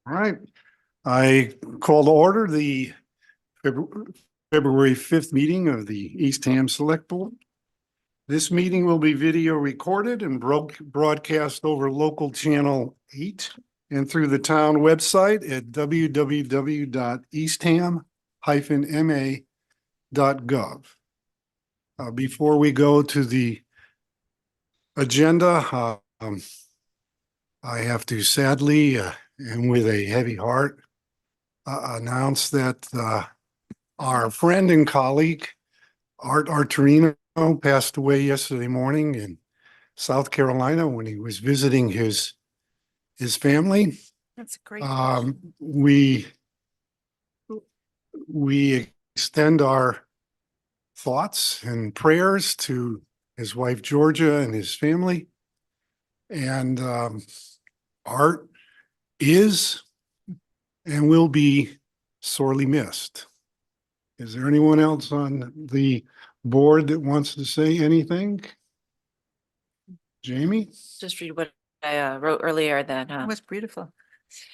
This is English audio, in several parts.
All right. I call to order the February 5th meeting of the Eastham Select Board. This meeting will be video recorded and broadcast over local channel 8 and through the town website at www.eastham-ma.gov. Before we go to the agenda, I have to sadly and with a heavy heart announce that our friend and colleague Art Arturino passed away yesterday morning in South Carolina when he was visiting his family. That's a great. We extend our thoughts and prayers to his wife Georgia and his family. And Art is and will be sorely missed. Is there anyone else on the board that wants to say anything? Jamie? Just read what I wrote earlier that That was beautiful.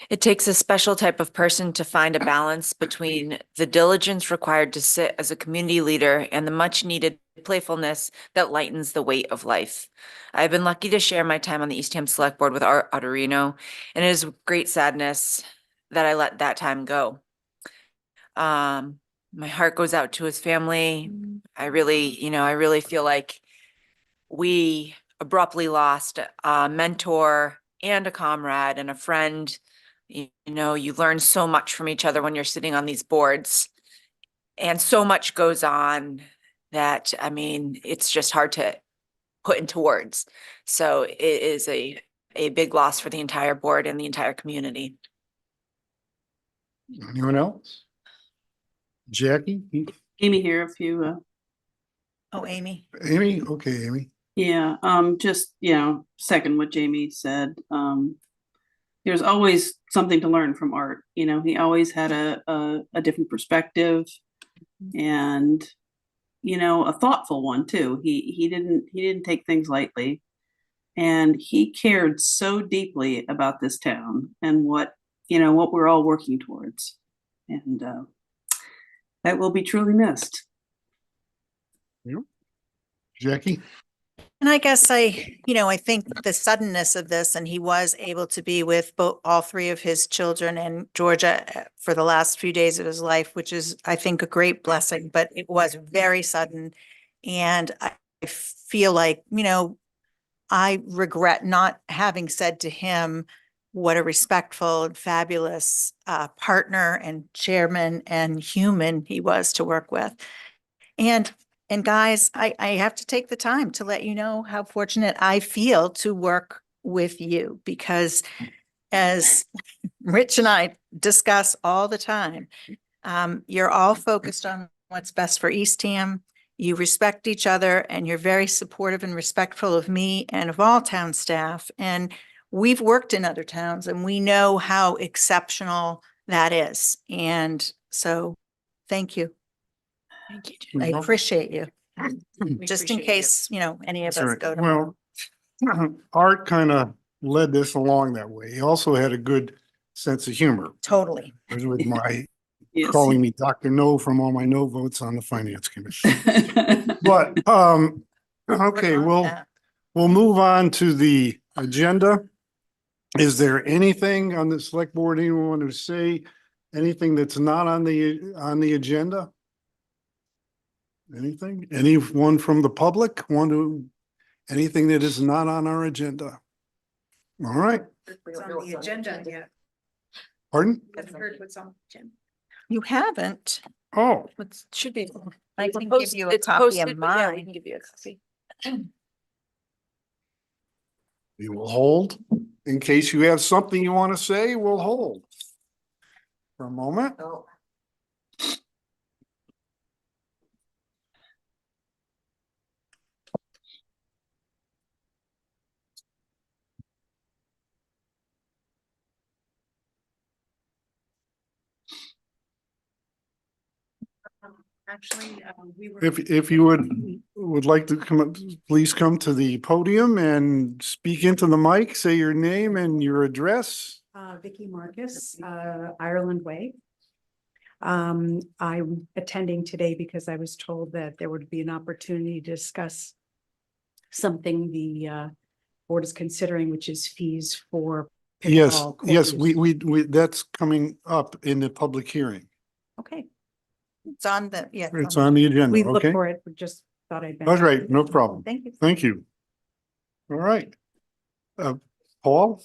it takes a special type of person to find a balance between the diligence required to sit as a community leader and the much needed playfulness that lightens the weight of life. I've been lucky to share my time on the Eastham Select Board with Art Arturino, and it is with great sadness that I let that time go. My heart goes out to his family. I really feel like we abruptly lost a mentor and a comrade and a friend. You learn so much from each other when you're sitting on these boards, and so much goes on that, I mean, it's just hard to put into words. So it is a big loss for the entire board and the entire community. Anyone else? Jackie? Amy here, if you, Oh, Amy. Amy? Okay, Amy. yeah, just, second what Jamie said. There's always something to learn from Art. He always had a different perspective and, a thoughtful one too. He didn't take things lightly, and he cared so deeply about this town and what we're all working towards. And, that will be truly missed. Jackie? And I guess I think the suddenness of this, and he was able to be with all three of his children and Georgia for the last few days of his life, which is, I think, a great blessing, but it was very sudden. And I feel like, I regret not having said to him what a respectful and fabulous partner and chairman and human he was to work with. And guys, I have to take the time to let you know how fortunate I feel to work with you, because as Rich and I discuss all the time, you're all focused on what's best for Eastham. You respect each other, and you're very supportive and respectful of me and of all town staff. And we've worked in other towns, and we know how exceptional that is. And so thank you. Thank you. I appreciate you. We Just in appreciate you. case, any of That's us right. go to. Well, Art kind of led this along that way. He also had a good sense of humor. Totally. It was with my Yes. calling me Dr. No from all my no votes on the finance committee. But okay, Yeah. we'll move on to the agenda. Is there anything on the select board anyone want to say? Anything that's not on the agenda? Anything? Anyone from the public want to, anything that is not on our agenda? All right, It's on the agenda yet. pardon? I've heard what's on the agenda. You haven't. Oh, It should be. I It's can give post- you a it's copy posted, of but yeah, we mine. can give you a copy. we will hold. In case you have something you want to say, we'll hold for a moment. Actually, we were. If you would like to come up, please come to the podium and speak into the mic, say your name and your address. Vicky Marcus, Ireland Way. I'm attending today because I was told that there would be an opportunity to discuss something the board is considering, which is fees for Yes, pickleball court yes, use. we, that's coming up in the public hearing. Okay, It's on the, yeah. It's on the agenda, we look okay? for it, we just thought I'd. That's right, no problem. Thank you. Thank you. All right. Paul?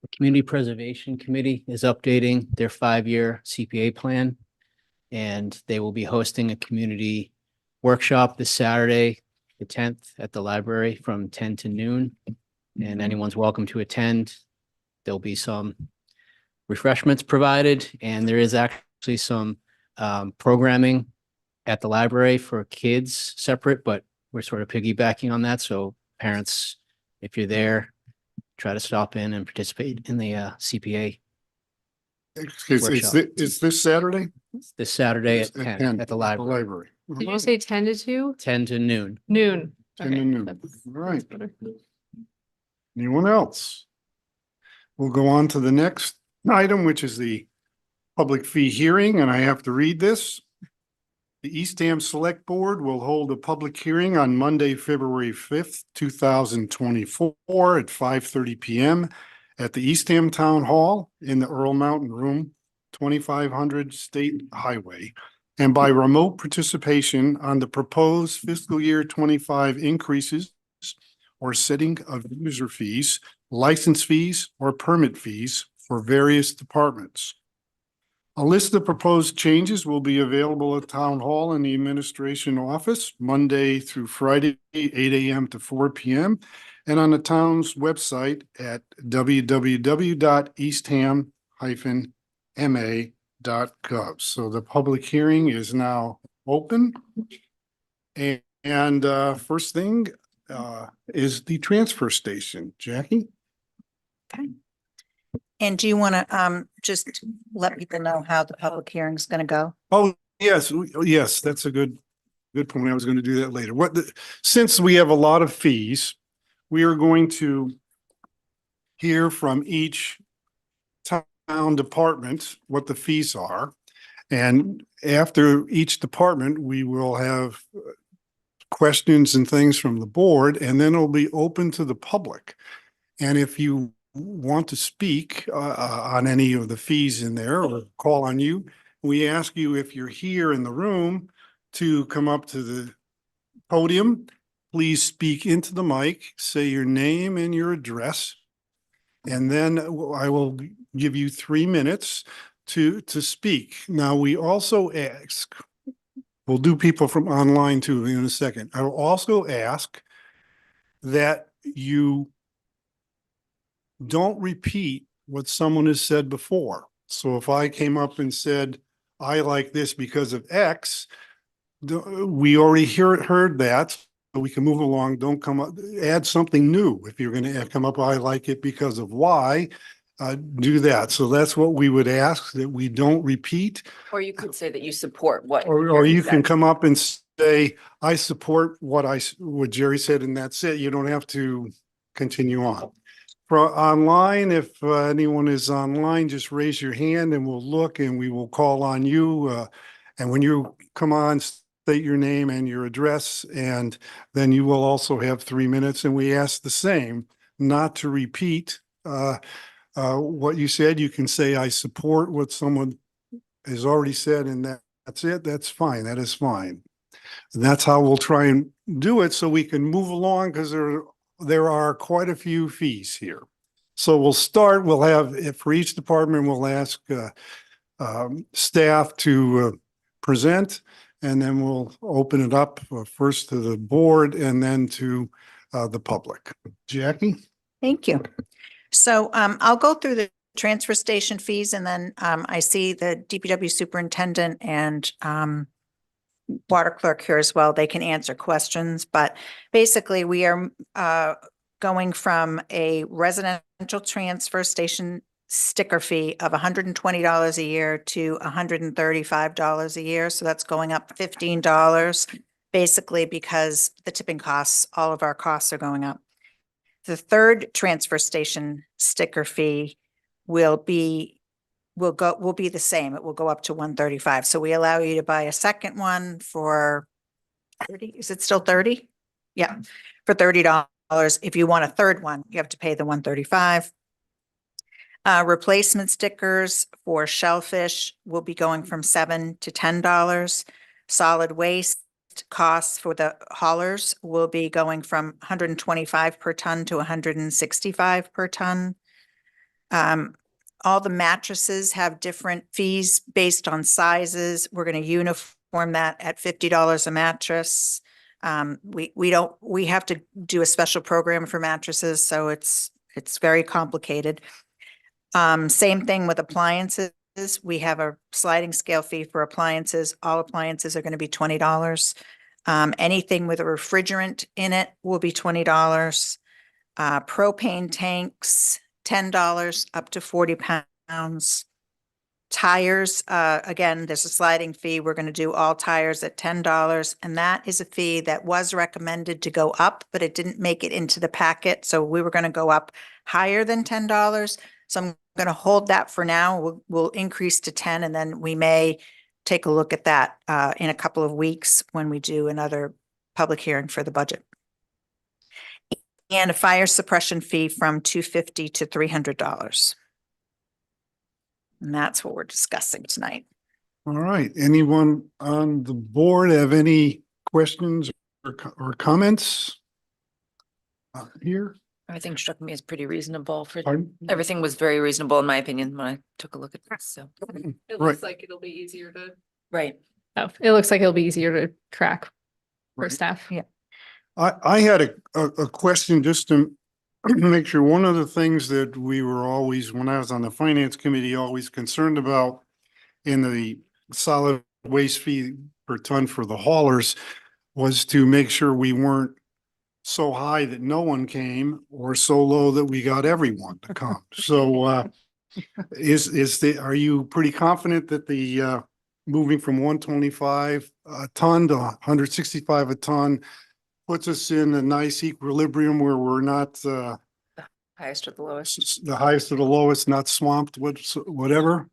The Community Preservation Committee is updating their 5-year CPA plan. And they will be hosting a community workshop this Saturday, the 10th at the library from 10 to noon. And anyone's welcome to attend. There'll be some refreshments provided, and there is actually some programming at the library for kids separate, but we're sort of piggybacking on that. So parents, if you're there, try to stop in and participate in the CPA workshop. It's this Saturday? this Saturday It's at 10 at the library, Did you say 10 to 2? 10 to noon. Noon. 10 to Okay, noon. that's- All right. that's better. Anyone else? We'll go on to the next item, which is the public fee hearing, and I have to read this. The Eastham Select Board will hold a public hearing on Monday, February 5th, 2024 at 5:30 PM at the Eastham Town Hall in the Earl Mountain Room, 2500 State Highway, and by remote participation on the proposed fiscal year 25 increases or setting of user fees, license fees, or permit fees for various departments. A list of proposed changes will be available at Town Hall in the Administration Office, Monday through Friday, 8 AM to 4 PM, and on the town's website at www.eastham-ma.gov. So the public hearing is now open. And first thing is the transfer station. Jackie? And do you want to just let people know how the public hearing is going to go? Oh, yes, yes, that's a good point. I was going to do that later. Since we have a lot of fees, we are going to hear from each town department what the fees are. And after each department, we will have questions and things from the board, and then it'll be open to the public. And if you want to speak on any of the fees in there or call on you, we ask you, if you're here in the room, to come up to the podium. Please speak into the mic, say your name and your address. And then I will give you 3 minutes to speak. Now, we also ask, we'll do people from online too in a second. I will also ask that you don't repeat what someone has said before. So if I came up and said, I like this because of X, we already heard that. So we can move along. Don't come up, add something new. If you're going to come up, I like it because of Y, do that. So that's what we would ask, that we don't repeat. Or you could say that you support what. Or Jerry you can said. come up and say, I support what Jerry said, and that's it. You don't have to continue on. For online, if anyone is online, just raise your hand and we'll look and we will call on you. And when you come on, state your name and your address, and then you will also have 3 minutes. And we ask the same, not to repeat what you said. You can say, I support what someone has already said, and that's it. That's fine. That is fine. And that's how we'll try and do it, so we can move along, because there are quite a few fees here. So we'll start, we'll have, for each department, we'll ask staff to present, and then we'll open it up first to the board and then to the public. Jackie? Thank you. So I'll go through the transfer station fees, and then I see the DPW superintendent and water clerk here as well. They can answer questions, but basically we are going from a residential transfer station sticker fee of $120 a year to $135 a year. So that's going up $15, basically because the tipping costs, all of our costs are going up. the third transfer station sticker fee will be the same. It will go up to 135. So we allow you to buy a second one for 30. Is it still 30? Yeah, for $30. If you want a third one, you have to pay the 135. Replacement stickers for shellfish will be going from $7 to $10. Solid waste costs for the haulers will be going from 125 per ton to 165 per ton. All the mattresses have different fees based on sizes. We're going to uniform that at $50 a mattress. We have to do a special program for mattresses, so it's very complicated. Same thing with appliances. We have a sliding scale fee for appliances. All appliances are going to be $20. Anything with a refrigerant in it will be $20. Propane tanks, $10 up to 40 pounds. Tires, again, there's a sliding fee. We're going to do all tires at $10. And that is a fee that was recommended to go up, but it didn't make it into the packet. So we were going to go up higher than $10. So I'm going to hold that for now. We'll increase to 10, and then we may take a look at that in a couple of weeks when we do another public hearing for the budget. And a fire suppression fee from $250 to $300. And that's what we're discussing tonight. All right. Anyone on the board have any questions or comments? Here? Everything struck me as pretty reasonable for, Pardon? everything was very reasonable in my opinion when I took a look at this, so. It Right. looks like it'll be easier to, Right. oh, it looks like it'll be easier to track for Right. staff. Yeah. I had a question just to make sure. One of the things that we were always, when I was on the finance committee, always concerned about in the solid waste fee per ton for the haulers was to make sure we weren't so high that no one came or so low that we got everyone to come. So are you pretty confident that the moving from 125 a ton to 165 a ton puts us in a nice equilibrium where we're not Highest or the lowest? the highest or the lowest, not swamped, whatever?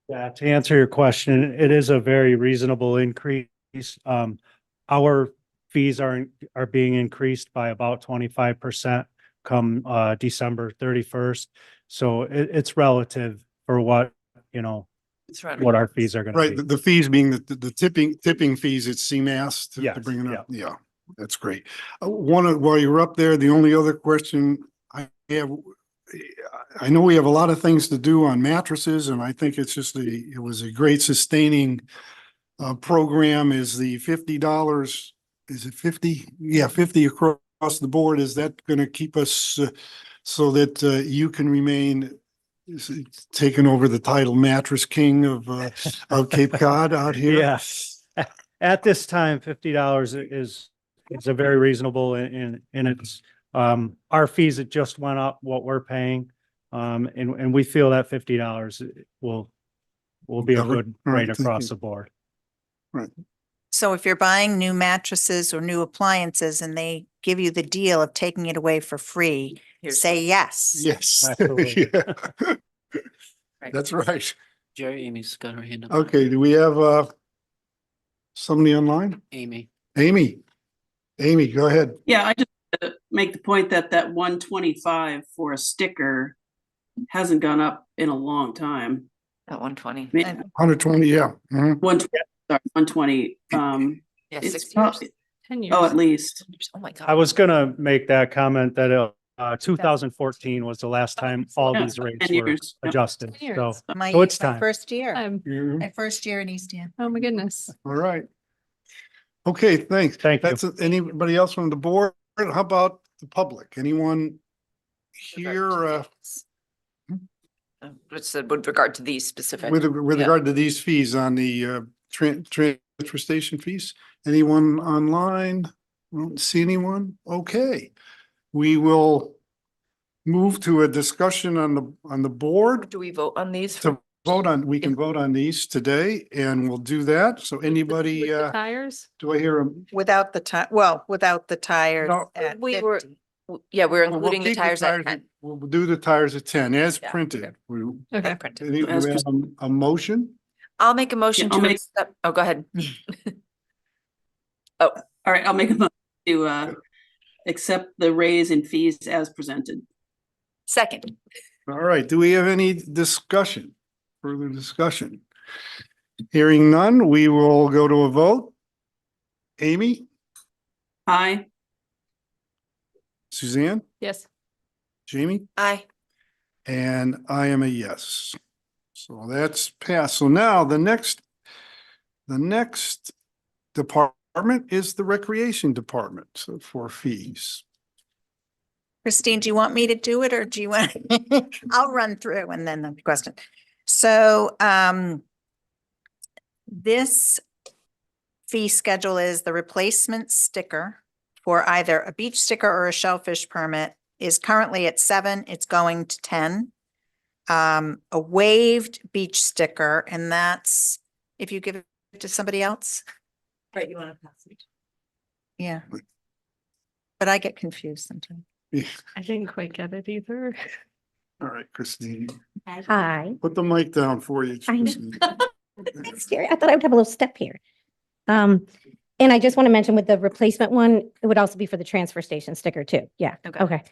Yeah, to answer your question, it is a very reasonable increase. Our fees are being increased by about 25% come December 31st. So it's relative for what, It's right. what our fees are gonna Right, be. the fees being the tipping fees at CMAS to Yes, bring it up. Yeah, that's great. While you're up there, the only other question I have, I know we have a lot of things to do on mattresses, and I think it's just it was a great sustaining program. Is the $50, is it 50? Yeah, 50 across the board. Is that going to keep us so that you can remain taking over the title mattress king of Cape Cod out here? Yes. At this time, $50 is a very reasonable and it's our fees that just went up, what we're paying. And we feel that $50 will be a Cover. good All right, rate thank across you. the board. So if you're buying new mattresses or new appliances and they give you the deal of taking it away for free, Here's say yes. Yes. Absolutely. Yeah. Right. That's right. Jerry, Amy's got her hand up. Okay, do we have somebody online? Amy. Amy, go ahead. Yeah, I just make the point that 125 for a sticker hasn't gone up in a long time. At 120. I mean, 120, yeah. Mhm. 120, Yeah, it's 6 years. probably, 10 years. oh, at least. Oh my God. I was gonna make that comment that 2014 was the last time all Yeah, these rates 10 were years, yep. adjusted. 10 years. So My So it's my time. first year, Mhm. my first year in Eastham. Oh, my goodness. All right. Okay, thanks. Thank you. That's anybody else from the board? How about the public? Anyone here With regard to these specific. with Yeah. regard to these fees on the transfer station fees? Anyone online? I don't see anyone. Okay. We will move to a discussion on the board. Do we vote on these? To we can vote on these today and we'll do that. So anybody, Tires? do I hear a? Without the without the tires No. at We were, 50. Yeah, we're We'll including the keep tires at 10. We'll do the tires at 10 as Yeah, printed. Okay. Printed. Do we As have a motion? I'll make a motion I'll to make- accept, oh, go ahead. All right, I'll make a motion to accept the raise in fees as presented. Second, All right, do we have any discussion? Further discussion? Hearing none, we will go to a vote. Amy, Aye. Suzanne, Yes. Jamie, aye. and I am a yes. So that's passed. So now the next department is the recreation department, so for fees. Christine, do you want me to do it or do you want? I'll run through and then the question. So, this fee schedule is the replacement sticker for either a beach sticker or a shellfish permit is currently at 7, it's going to 10. A waived beach sticker, and that's if you give it to somebody else. Right, you want to pass it. Yeah. But I get confused sometimes. I didn't quite get it either. All right, Christine, Hi. put the mic down for you. I know. Christine. Scary. I thought I would have a little step here. And I just want to mention with the replacement one, it would also be for the transfer station sticker too. Yeah. Okay.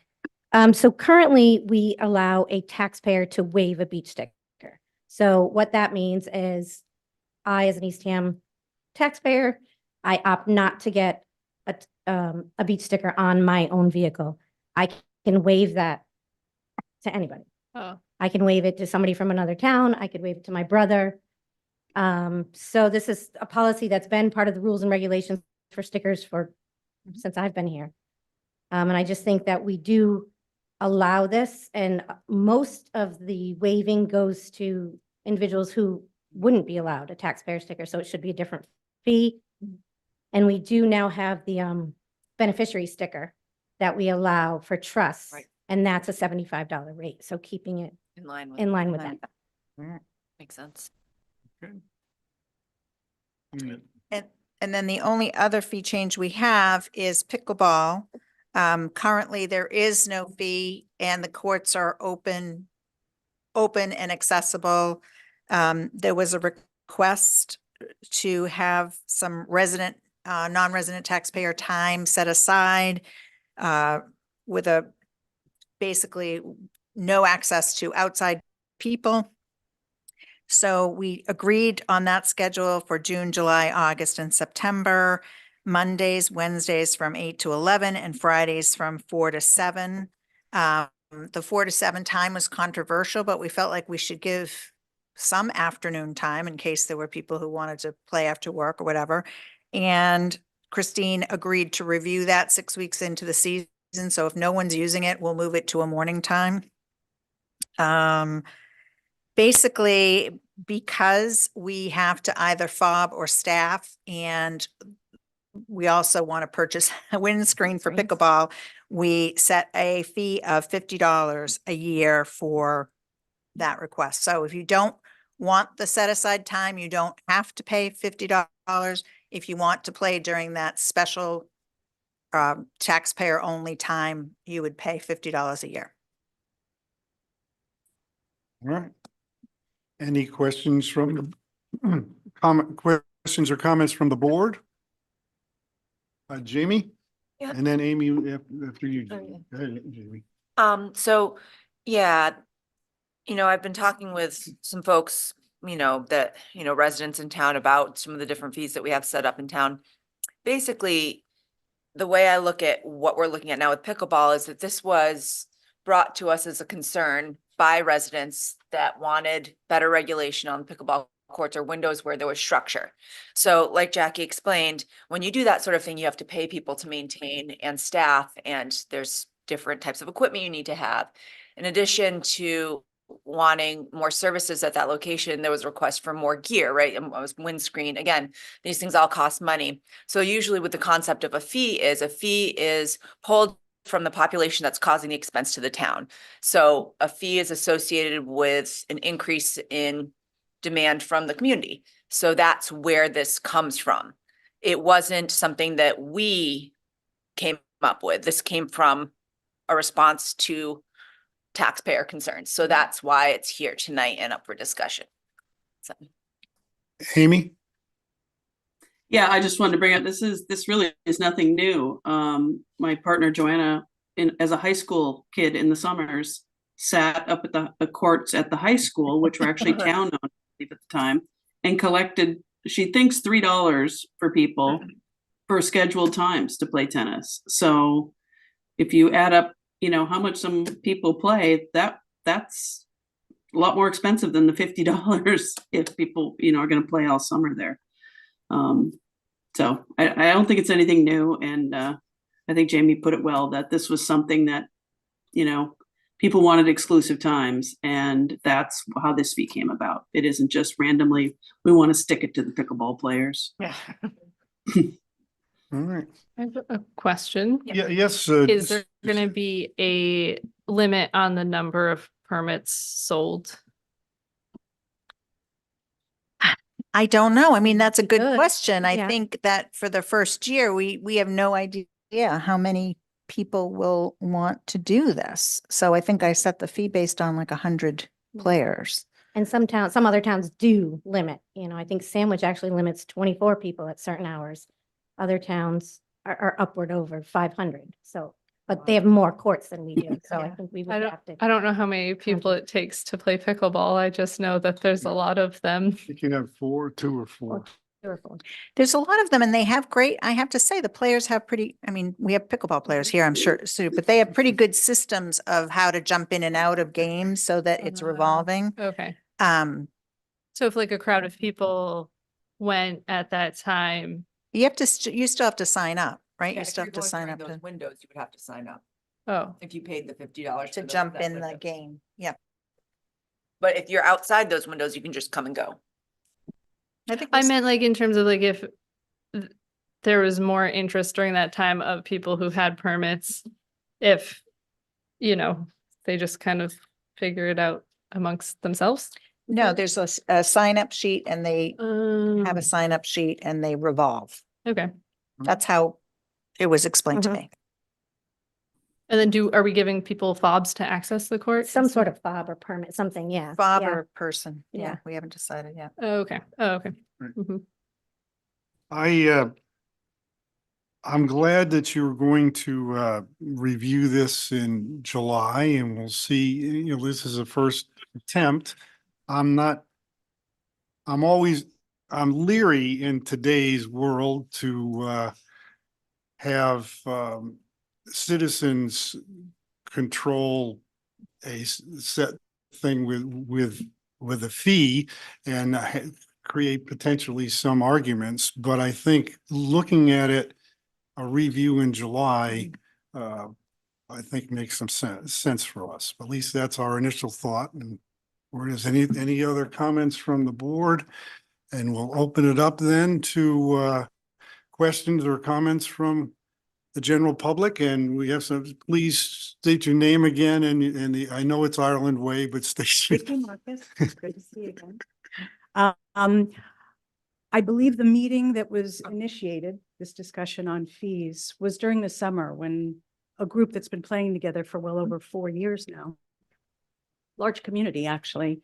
Okay. So currently we allow a taxpayer to waive a beach sticker. So what that means is I, as an Eastham taxpayer, I opt not to get a beach sticker on my own vehicle. I can waive that to anybody. Oh, I can waive it to somebody from another town. I could waive it to my brother. So this is a policy that's been part of the rules and regulations for stickers since I've been here. And I just think that we do allow this, and most of the waiving goes to individuals who wouldn't be allowed a taxpayer sticker, so it should be a different fee. And we do now have the beneficiary sticker that we allow for trusts, Right. and that's a $75 rate. So keeping it In line with. in line with that. Makes sense. And then the only other fee change we have is pickleball. Currently, there is no fee and the courts are open and accessible. There was a request to have some non-resident taxpayer time set aside with basically no access to outside people. So we agreed on that schedule for June, July, August, and September. Mondays, Wednesdays from 8 to 11, and Fridays from 4 to 7. The 4 to 7 time was controversial, but we felt like we should give some afternoon time in case there were people who wanted to play after work or whatever. And Christine agreed to review that 6 weeks into the season. So if no one's using it, we'll move it to a morning time. Basically, because we have to either fob or staff, and we also want to purchase a windscreen for pickleball, we set a fee of $50 a year for that request. So if you don't want the set aside time, you don't have to pay $50. If you want to play during that special taxpayer only time, you would pay $50 a year. All right. Any questions from questions or comments from the board? Jamie? Yeah. And then Amy after you. Oh, yeah. Go ahead, Jamie. So, yeah, I've been talking with some folks, that, residents in town about some of the different fees that we have set up in town. Basically, the way I look at what we're looking at now with pickleball is that this was brought to us as a concern by residents that wanted better regulation on pickleball courts or windows where there was structure. So like Jackie explained, when you do that sort of thing, you have to pay people to maintain and staff, and there's different types of equipment you need to have. In addition to wanting more services at that location, there was a request for more gear, right? And it was windscreen. Again, these things all cost money. So usually with the concept of a fee is pulled from the population that's causing the expense to the town. So a fee is associated with an increase in demand from the community. So that's where this comes from. It wasn't something that we came up with. This came from a response to taxpayer concerns. So that's why it's here tonight and up for discussion. So. Amy? Yeah, I just wanted to bring up, this really is nothing new. My partner Joanna, as a high school kid in the summers, sat up at the courts at the high school, which were actually town owned at the time, and collected, she thinks $3 for people for scheduled times to play tennis. So if you add up, how much some people play, that's a lot more expensive than the $50 if people, are going to play all summer there. So I don't think it's anything new. And I think Jamie put it well, that this was something that, people wanted exclusive times, and that's how this fee came about. It isn't just randomly, we want to stick it to the pickleball players. Yeah. All right. I have a question. Yeah, yes. Is there going to be a limit on the number of permits sold? I don't know. I mean, that's a good Good. question. I Yeah. think that for the first year, we have no idea how many people will want to do this. So I think I set the fee based on like 100 players. And some towns, some other towns do limit, I think Sandwich actually limits 24 people at certain hours. Other towns are upward over 500. So, but they have more courts than we do. So I Yeah. think we I would have to. I don't know how many people it takes to play pickleball. I just know that there's a lot of them. You can have 4, 2 or 4. There's a lot of them and they have great, I have to say, the players have we have pickleball players here, I'm sure, too, but they have pretty good systems of how to jump in and out of games so that it's revolving. Okay. So if like a crowd of people went at that time. You have to, you still have to sign up, right? You If still you're have to going sign during up those to windows, you would have to sign up Oh, if you paid the $50 to for jump that in the window. game. Yeah. But if you're outside those windows, you can just come and go. I think I this- meant like in terms of like if there was more interest during that time of people who had permits, if, they just kind of figure it out amongst themselves. no, there's a sign up sheet and they have a Mm, sign up sheet and they revolve. Okay. That's how it was explained to Mhm. me. And then are we giving people fobs to access the court? Some sort of fob or permit, something, yeah. Bob yeah. or person. Yeah, Yeah. we haven't decided yet. Oh, okay. Oh, okay. Right. Mhm. I'm glad that you're going to review this in July, and we'll see, this is a first attempt. I'm leery in today's world to have citizens control a set thing with a fee and create potentially some arguments. But I think looking at it, a review in July, I think makes some sense for us. At least that's our initial thought. And where is any other comments from the board? And we'll open it up then to questions or comments from the general public. And we have some, please state your name again. And I know it's Ireland Way, but state. Good to see you again. I believe the meeting that was initiated, this discussion on fees, was during the summer when a group that's been playing together for well over 4 years now, large community, actually,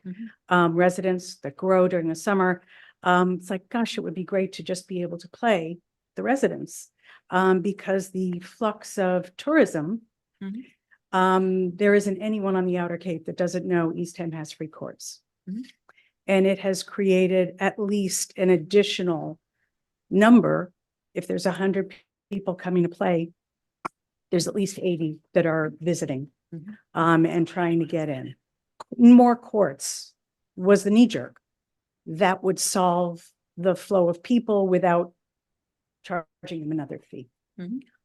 residents that grow during the summer. It's like, gosh, it would be great to just be able to play the residents because the flux of tourism, there isn't anyone on the Outer Cape that doesn't know Eastham has free courts. And it has created at least an additional number. If there's 100 people coming to play, there's at least 80 that are visiting and trying to get in. More courts was the knee jerk. That would solve the flow of people without charging them another fee.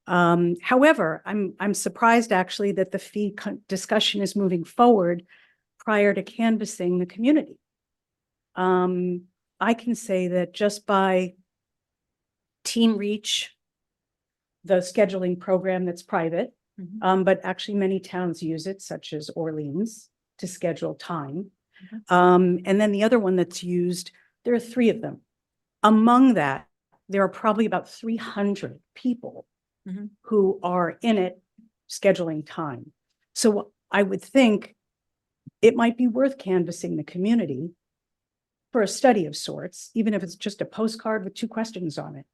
However, I'm surprised actually that the fee discussion is moving forward prior to canvassing the community. I can say that just by Team Reach, the scheduling program that's private, but actually many towns use it, such as Orleans, to schedule time. And then the other one that's used, there are 3 of them. Among that, there are probably about 300 people Mhm. who are in it scheduling time. So I would think it might be worth canvassing the community for a study of sorts, even if it's just a postcard with 2 questions on it.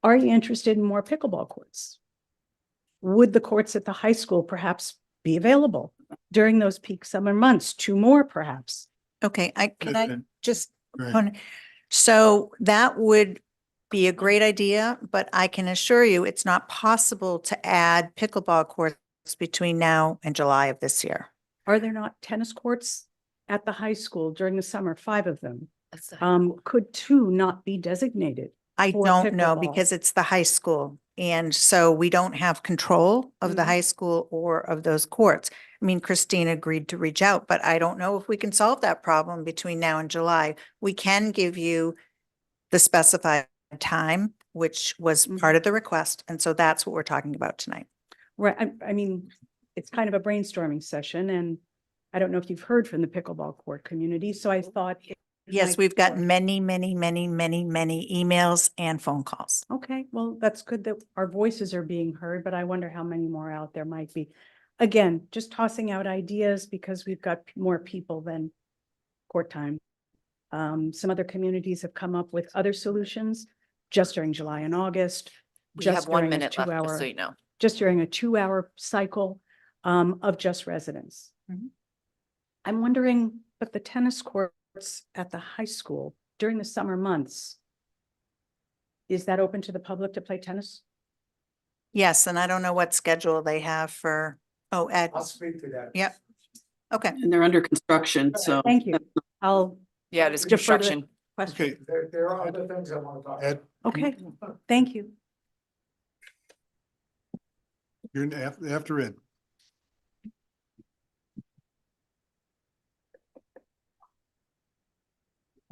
Are you interested in more pickleball courts? Would the courts at the high school perhaps be available during those peak summer months? 2 more perhaps? Okay, can I Good. just, Right. so that would be a great idea, but I can assure you it's not possible to add pickleball courts between now and July of this year. Are there not tennis courts at the high school during the summer? 5 of them. That's the- Could 2 not be designated? I For don't know pickleball. because it's the high school. And so we don't have control of the Mhm. high school or of those courts. I mean, Christine agreed to reach out, but I don't know if we can solve that problem between now and July. We can give you the specified time, which was part of the request. And so that's what we're talking about tonight. Right, I mean, it's kind of a brainstorming session, and I don't know if you've heard from the pickleball court community, so I thought. it Yes, might we've be gotten worth- many emails and phone calls. Okay, well, that's good that our voices are being heard, but I wonder how many more out there might be. Again, just tossing out ideas because we've got more people than court time. Some other communities have come up with other solutions just during July and August. We just have 1 during a minute left, just 2-hour so you know. just during a 2-hour cycle of just residents. Mhm. I'm wondering, but the tennis courts at the high school during the summer months, is that open to the public to play tennis? Yes, and I don't know what schedule they have for, oh, Ed. speak to that. Yep. Okay. And they're under construction, so. Thank you. I'll Yeah, it is defer to the construction. question. Okay, there are other things I want to talk. Ed, Okay, thank you. you're after Ed.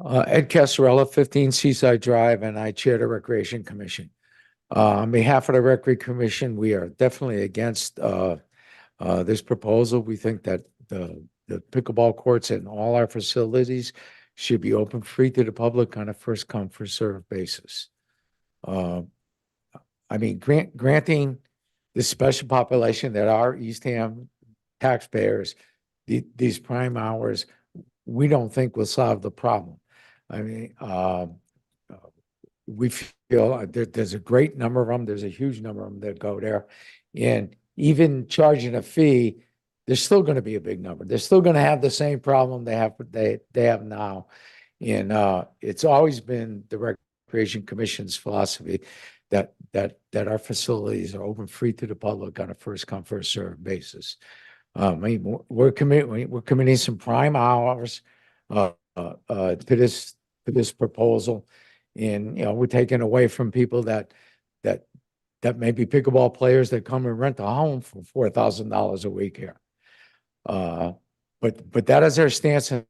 Ed Casarella, 15 Seaside Drive, and I chair the Recreation Commission. On behalf of the Recreation Commission, we are definitely against this proposal. We think that the pickleball courts in all our facilities should be open free to the public on a first come, first served basis. I mean, granting the special population that are Eastham taxpayers, these prime hours, we don't think will solve the problem. I mean, we feel there's a great number of them. There's a huge number of them that go there. And even charging a fee, there's still going to be a big number. They're still going to have the same problem they have now. And it's always been the Recreation Commission's philosophy that our facilities are open free to the public on a first come, first served basis. I mean, we're committing some prime hours to this proposal, and we're taking away from people that may be pickleball players that come and rent a home for $4,000 a week here. But that is our stance, and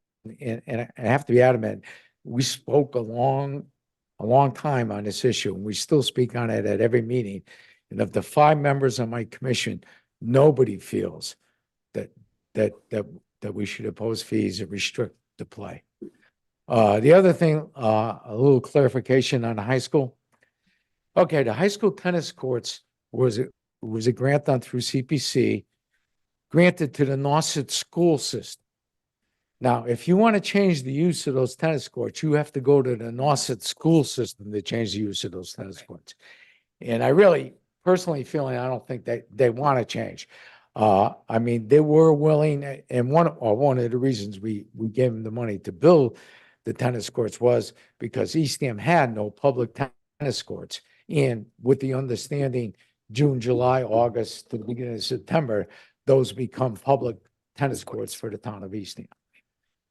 I have to be adamant. We spoke a long time on this issue, and we still speak on it at every meeting. And of the 5 members on my commission, nobody feels that we should impose fees and restrict the play. The other thing, a little clarification on the high school. Okay, the high school tennis courts was a grant done through CPC, granted to the Nauset school system. Now, if you want to change the use of those tennis courts, you have to go to the Nauset school system to change the use of those tennis courts. And I really personally feeling, I don't think they want to change. I mean, they were willing, and one of the reasons we gave them the money to build the tennis courts was because Eastham had no public tennis courts. And with the understanding, June, July, August, to the beginning of September, those become public tennis courts for the town of Eastham.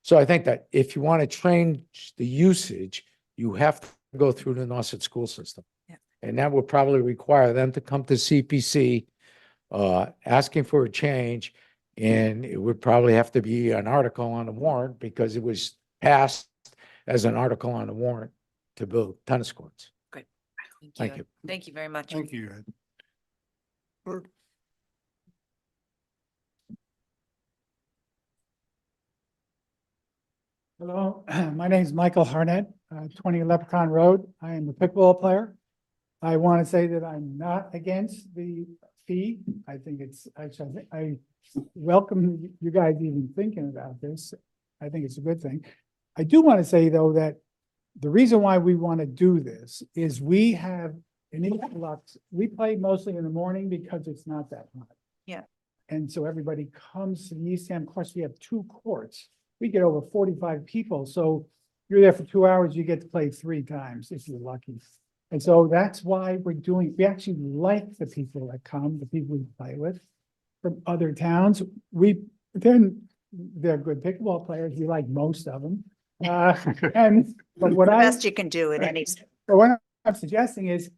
So I think that if you want to change the usage, you have to go through the Nauset school system. Yeah. And that would probably require them to come to CPC, asking for a change, and it would probably have to be an article on the warrant because it was passed as an article on the warrant to build tennis courts. Thank you. Thank you very much. Thank you, Ed. Clerk? Hello, my name is Michael Harnett, 20 Leprechaun Road. I am a pickleball player. I want to say that I'm not against the fee. I think I welcome you guys even thinking about this. I think it's a good thing. I do want to say, though, that the reason why we want to do this is we have an influx. We play mostly in the morning because it's not that hot. Yeah. And so everybody comes to the East Ham. Of course, we have 2 courts. We get over 45 people. So you're there for 2 hours, you get to play 3 times if you're lucky. And so that's why we actually like the people that come, the people we play with from other towns. They're good pickleball players. We like most of them. But what Best you can do at any. but what I'm suggesting is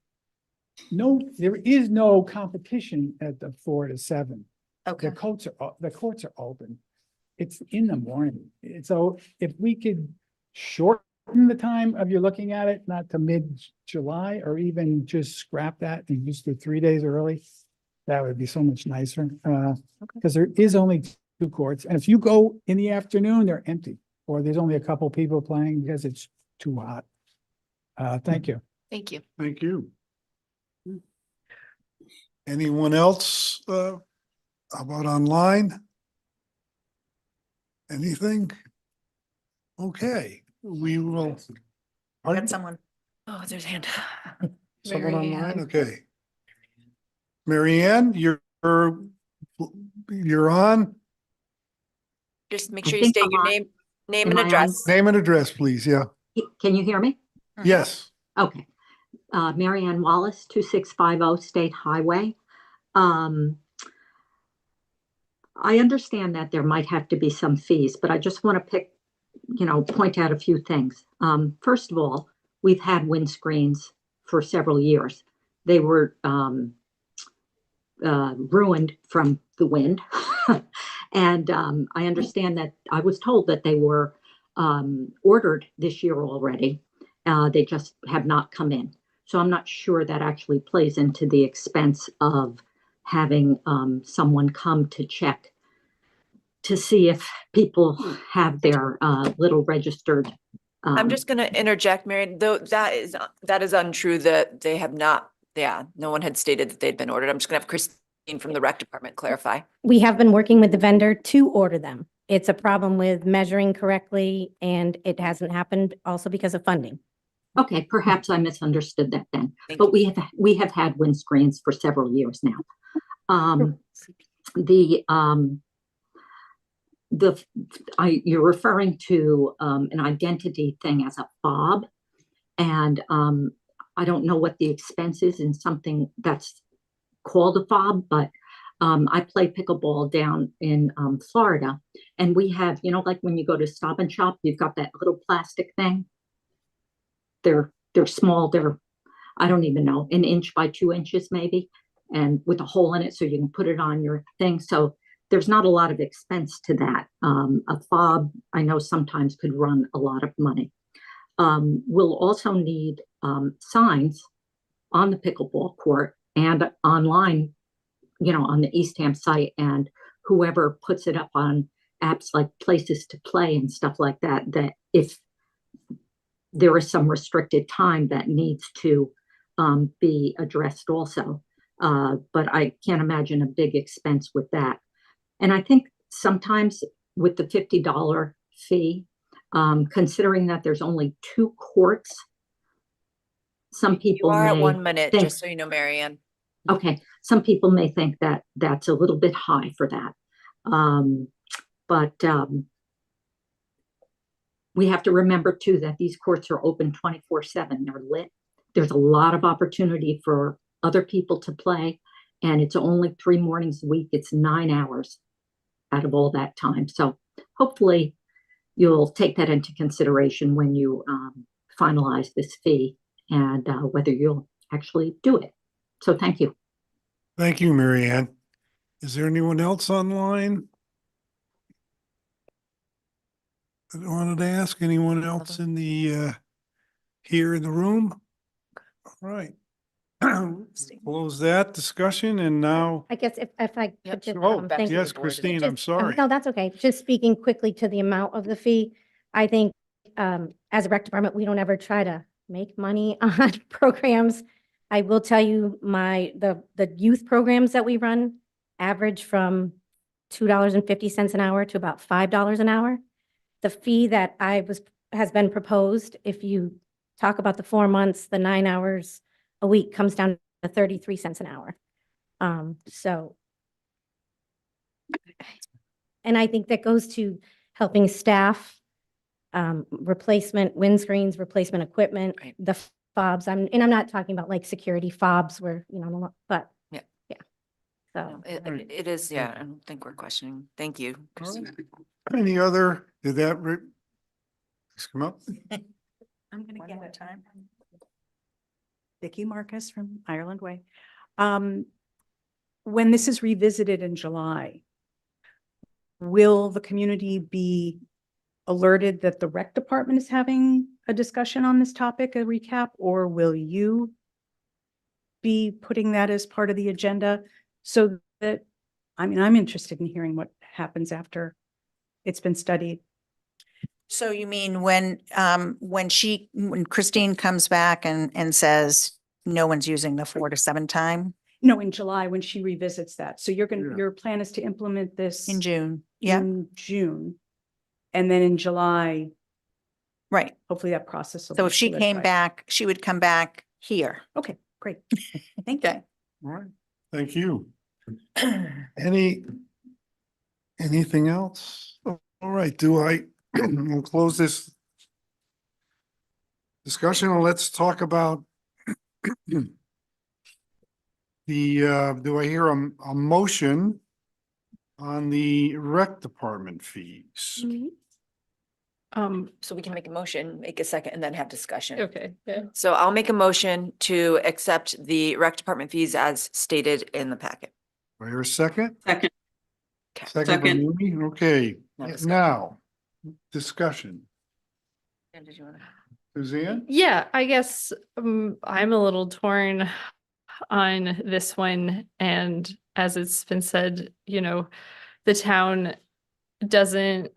there is no competition at the 4 to 7. Okay. The courts are open. It's in the morning. So if we could shorten the time of you looking at it, not to mid-July, or even just scrap that and just do 3 days early, that would be so much nicer. Because there is only 2 courts. And if you go in the afternoon, they're empty, or there's only a couple people playing because it's too hot. Thank you. Thank you. Thank you. Anyone else, about online? Anything? Okay, we will. I got someone. Oh, there's a hand. Someone Mary online, Ann. okay. Mary Ann, you're on. Just make I sure you think state I'm your on. name Am and I on? address. Name and address, please, yeah. Can you hear me? Yes, Okay. Mary Ann Wallace, 2650 State Highway. I understand that there might have to be some fees, but I just want to point out a few things. First of all, we've had windscreens for several years. They were ruined from the wind. And I understand that I was told that they were ordered this year already. They just have not come in. So I'm not sure that actually plays into the expense of having someone come to check to see if people have their little registered. I'm just gonna interject, Mary, though that is untrue, that they have not, no one had stated that they'd been ordered. I'm just gonna have Christine from the rec department clarify. We have been working with the vendor to order them. It's a problem with measuring correctly, and it hasn't happened also because of funding. Okay, perhaps I misunderstood that then, Thank but we have had windscreens for several years now. You're referring to an identity thing as a fob, and I don't know what the expense is in something that's called a fob, but I play pickleball down in Florida, and we have, like when you go to Stop and Shop, you've got that little plastic thing. They're small. They're, I don't even know, 1 inch by 2 inches maybe, and with a hole in it so you can put it on your thing. So there's not a lot of expense to that. A fob, I know sometimes could run a lot of money. We'll also need signs on the pickleball court and online, on the East Ham site, and whoever puts it up on apps like Places to Play and stuff like that, that if there is some restricted time that needs to be addressed also. But I can't imagine a big expense with that. And I think sometimes with the $50 fee, considering that there's only 2 courts, some You people are at may 1 minute, think, just so you know, Mary Ann. okay, some people may think that that's a little bit high for that. But we have to remember too that these courts are open 24/7. They're lit. There's a lot of opportunity for other people to play, and it's only 3 mornings a week. It's 9 hours out of all that time. So hopefully you'll take that into consideration when you finalize this fee and whether you'll actually do it. So thank you. thank you, Mary Ann. Is there anyone else online? I wanted to ask anyone else in the, here in the room? All right. Close that discussion and now, I guess if I Yep. could just. oh, back to thank the yes, board. Christine, I'm Just- sorry. No, that's okay. Just speaking quickly to the amount of the fee. I think as a rec department, we don't ever try to make money on programs. I will tell you the youth programs that we run average from $2.50 an hour to about $5 an hour. The fee that has been proposed, if you talk about the 4 months, the 9 hours a week comes down to 33 cents an hour. So, and I think that goes to helping staff, replacement windscreens, replacement equipment, Right. the fobs. I'm not talking about like security fobs where, but Yeah. yeah. No, So, it is, yeah, I don't think we're questioning. Thank you, Christine. Any other, did that just come up? I'm gonna get it. Vicky Marcus from Ireland Way. When this is revisited in July, will the community be alerted that the rec department is having a discussion on this topic, a recap, or will you be putting that as part of the agenda so that, I'm interested in hearing what happens after it's been studied. So you mean when Christine comes back and says, no one's using the 4 to 7 time No, in July, when she revisits that. So Yeah. your plan is to implement this in June? Yeah, in June. And then in July, right. hopefully that process will So be if she came solidified. back, she would come back here. Okay, great. Thank you. Okay. All right, thank you. Anything else? All right, we'll close this discussion and let's talk about do I hear a motion on the rec department fees? So we can make a motion, make a second, and then have discussion. Okay, yeah. So I'll make a motion to accept the rec department fees as stated in the packet. Do I hear a second? Second, Second Second. from Amy? Okay, Now discussion. now, discussion. And did you wanna- Suzanne? Yeah, I guess I'm a little torn on this one. And as it's been said, the town doesn't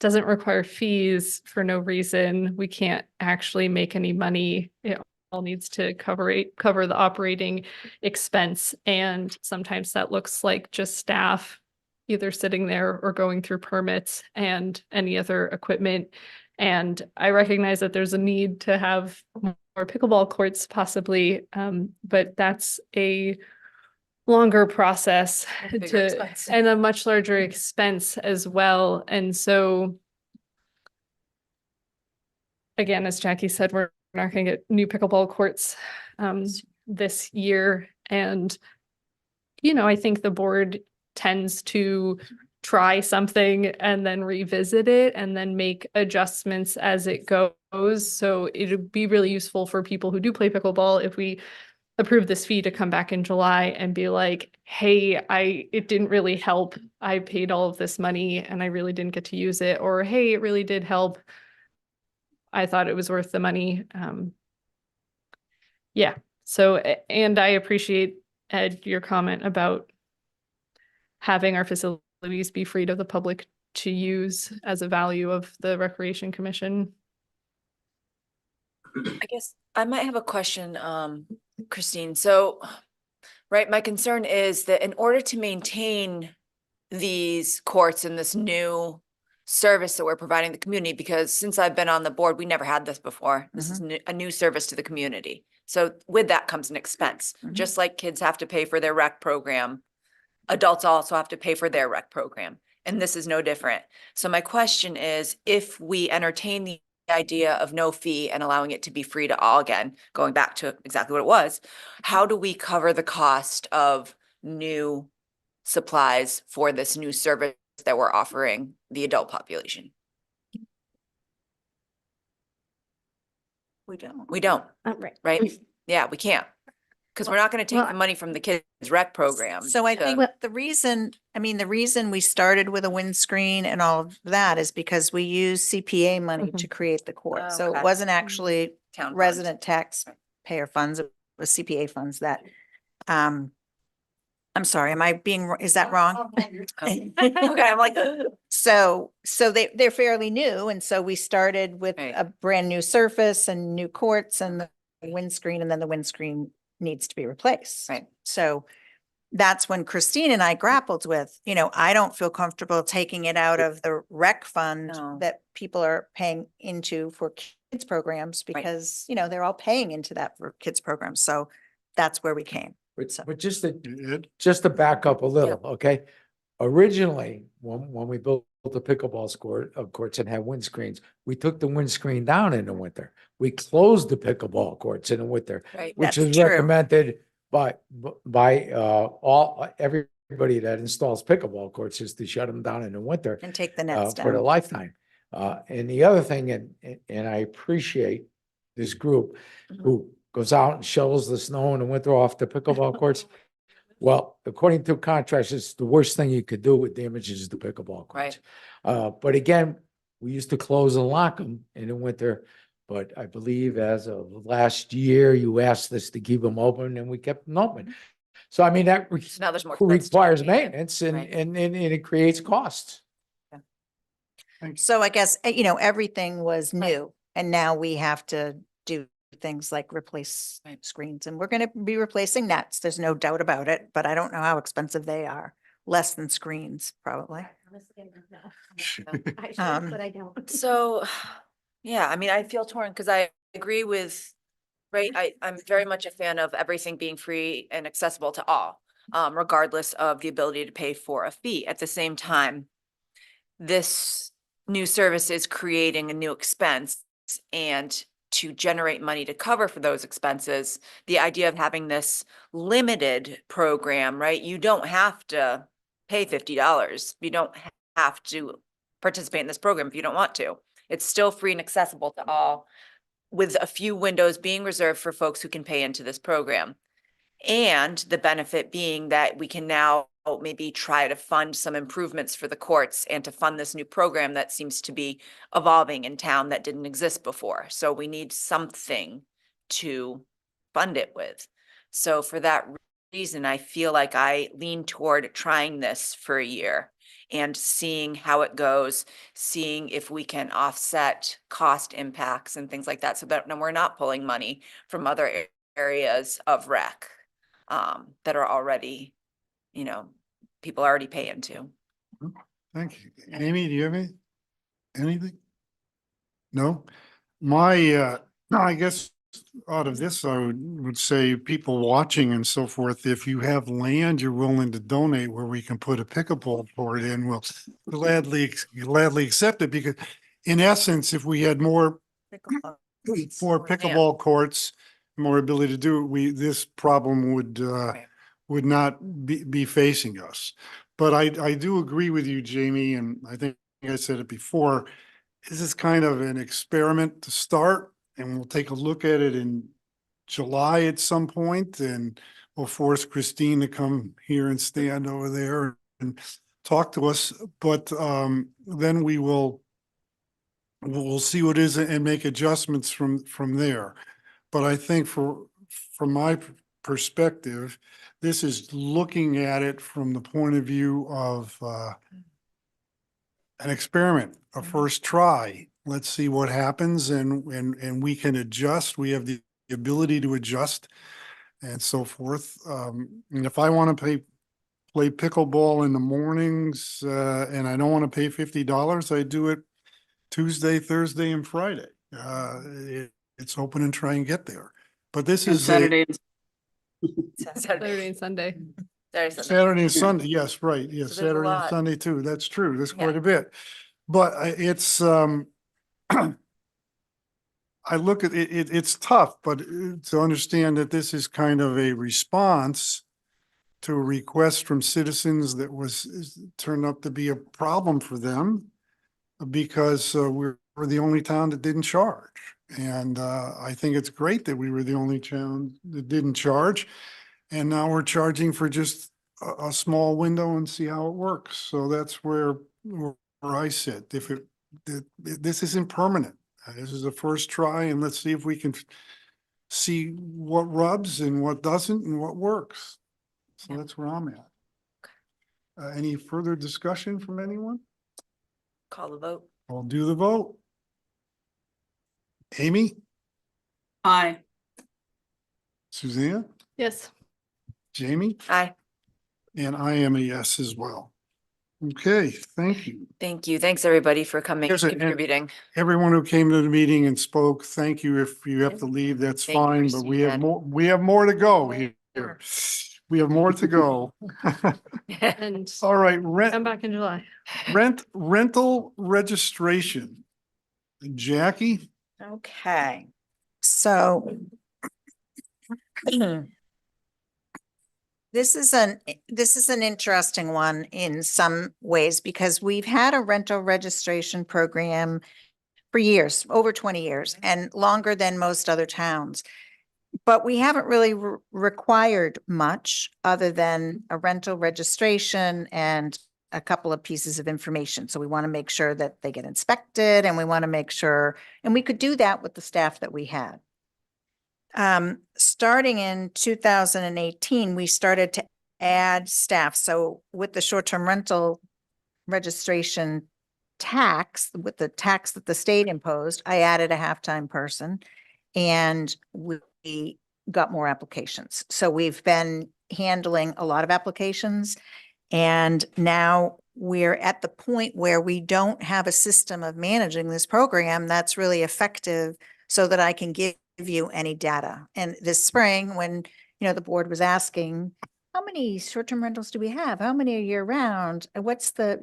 require fees for no reason. We can't actually make any money. It all needs to cover the operating expense. And sometimes that looks like just staff either sitting there or going through permits and any other equipment. And I recognize that there's a need to have more pickleball courts possibly, but that's a longer process Bigger expense. and a much larger expense as well. And so again, as Jackie said, we're not going to get new pickleball courts this year. And, I think the board tends to try something and then revisit it and then make adjustments as it goes. So it'd be really useful for people who do play pickleball if we approve this fee to come back in July and be like, hey, it didn't really help. I paid all of this money and I really didn't get to use it. Or, hey, it really did help. I thought it was worth the money. Yeah. So, and I appreciate, Ed, your comment about having our facilities be free to the public to use as a value of the Recreation Commission. I guess I might have a question, Christine. So, right, my concern is that in order to maintain these courts and this new service that we're providing the community, because since I've been on the board, we never had this before. This is a new service to the community. So with that comes an expense, just like kids have to pay for their rec program. Adults also have to pay for their rec program, and this is no different. So my question is, if we entertain the idea of no fee and allowing it to be free to all again, going back to exactly what it was, how do we cover the cost of new supplies for this new service that we're offering the adult population? We don't. We don't, right. right? Yeah, we can't. Because we're not going to take Well, the money from the kids' rec program. So I to- think the reason we started with a windscreen and all of that is because we use CPA money to create the court. So Okay. it wasn't actually Town funds. resident taxpayer funds, it was CPA funds that I'm sorry, am I being, is that wrong? Okay, I'm like, So they're fairly new, and so we started with Right. a brand new surface and new courts and the windscreen, and then the windscreen needs to be replaced. Right. So that's when Christine and I grappled with, I don't feel comfortable taking it out of the rec fund No. that people are paying into for kids programs because, they're all paying into that for kids programs. So that's where we came. So- But just to, Ed? just to back up a little, okay? Originally, when we built the pickleball courts and had windscreens, we took the windscreen down in the winter. We closed the pickleball courts in the winter, right, which That's is true. recommended by everybody that installs pickleball courts is to shut them down in the winter And take the nets for the down. lifetime. And the other thing, and I appreciate this group Mm-hmm. who goes out and shovels the snow in the winter off the pickleball courts. Well, according to contracts, it's the worst thing you could do with damages the pickleball courts. But again, we used to close and lock them in the winter. But I believe as of last year, you asked us to keep them open and we kept them open. So I mean, that So now there's more expense to requires maintain. maintenance Right. and it creates costs. So I guess, everything was new and now we have to do things like replace Right. screens, and we're going to be replacing nets. There's no doubt about it, but I don't know how expensive they are. Less than screens, probably. Honestly, I don't know. Um, I should, but I don't. So, yeah, I mean, I feel torn because I agree with, right, I'm very much a fan of everything being free and accessible to all, regardless of the ability to pay for a fee. At the same time, this new service is creating a new expense, and to generate money to cover for those expenses, the idea of having this limited program, right? You don't have to pay $50. You don't have to participate in this program if you don't want to. It's still free and accessible to all, with a few windows being reserved for folks who can pay into this program. And the benefit being that we can now maybe try to fund some improvements for the courts and to fund this new program that seems to be evolving in town that didn't exist before. So we need something to fund it with. So for that reason, I feel like I lean toward trying this for a year and seeing how it goes, seeing if we can offset cost impacts and things like that, so that we're not pulling money from other areas of rec that are already, people already pay into. Thank you. Amy, do you have anything? No? My, I guess out of this, I would say people watching and so forth, if you have land you're willing to donate where we can put a pickleball court in, we'll gladly accept it, because in essence, if we had more pickleball courts, more ability to do it, this problem would not be facing us. But I do agree with you, Jamie, and I think I said it before, this is kind of an experiment to start, and we'll take a look at it in July at some point, and we'll force Christine to come here and stand over there and talk to us. But then we'll see what is and make adjustments from there. But I think from my perspective, this is looking at it from the point of view of an experiment, a first try. Let's see what happens, and we can adjust. We have the ability to adjust and so forth. And if I want to play pickleball in the mornings, and I don't want to pay $50, I do it Tuesday, Thursday, and Friday. It's open and try and get there. But this And is Saturday. Saturday and Sunday. Saturday and Sunday. Yes, right. Yes, So there's a Saturday and lot. Sunday too. That's true. That's Yeah. quite a bit. But it's I look at it, it's tough, but to understand that this is kind of a response to a request from citizens that turned up to be a problem for them, because we're the only town that didn't charge. And I think it's great that we were the only town that didn't charge. And now we're charging for just a small window and see how it works. So that's where I sit. This isn't permanent. This is a first try, and let's see if we can see what rubs and what doesn't and what works. So that's where I'm at. Any further discussion from anyone? Call the vote. I'll do the vote. Amy, Aye. Suzanne, Yes. Jamie, Aye. and I am a yes as well. Okay, thank you. Thank you. Thanks, everybody, for coming and Yes, and- contributing. Everyone who came to the meeting and spoke, thank you. If you have to leave, that's Thank you, fine, but we have Christine. we have more to go here. We have more to go. And All right, come back in July. rental registration. Jackie? Okay, so this is an interesting one in some ways because we've had a rental registration program for years, over 20 years, and longer than most other towns. But we haven't really required much other than a rental registration and a couple of pieces of information. So we want to make sure that they get inspected and we want to make sure, and we could do that with the staff that we had. Starting in 2018, we started to add staff. So with the short-term rental registration tax, with the tax that the state imposed, I added a half-time person and we got more applications. So we've been handling a lot of applications. And now we're at the point where we don't have a system of managing this program that's really effective so that I can give you any data. And this spring, when, the board was asking, how many short-term rentals do we have? How many are year round? And what's the,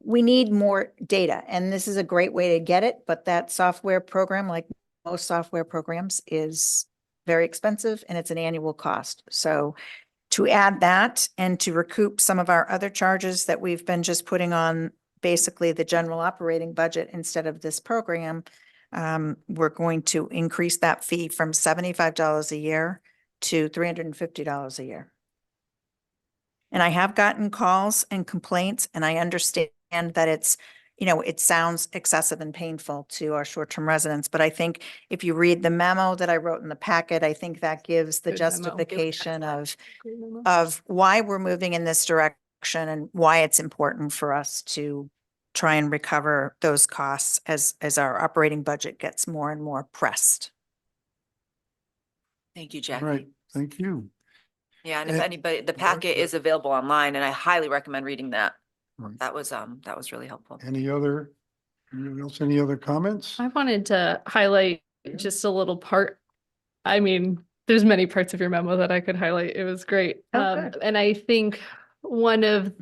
we need more data. And this is a great way to get it, but that software program, like most software programs, is very expensive and it's an annual cost. So to add that and to recoup some of our other charges that we've been just putting on basically the general operating budget instead of this program, we're going to increase that fee from $75 a year to $350 a year. And I have gotten calls and complaints, and I understand that it's, it sounds excessive and painful to our short-term residents, but I think if you read the memo that I wrote in the packet, I think that gives the Good memo. justification of Great memo. why we're moving in this direction and why it's important for us to try and recover those costs as our operating budget gets more and more pressed. Thank you, All Jackie. right, thank you. Yeah, and if And- anybody, the packet is available online and I highly recommend reading that. Right. That was really helpful. Anyone else, any other comments? I wanted to highlight just a little part. I mean, there's many parts of your memo that I could highlight. It was great. Oh, good. And I think one of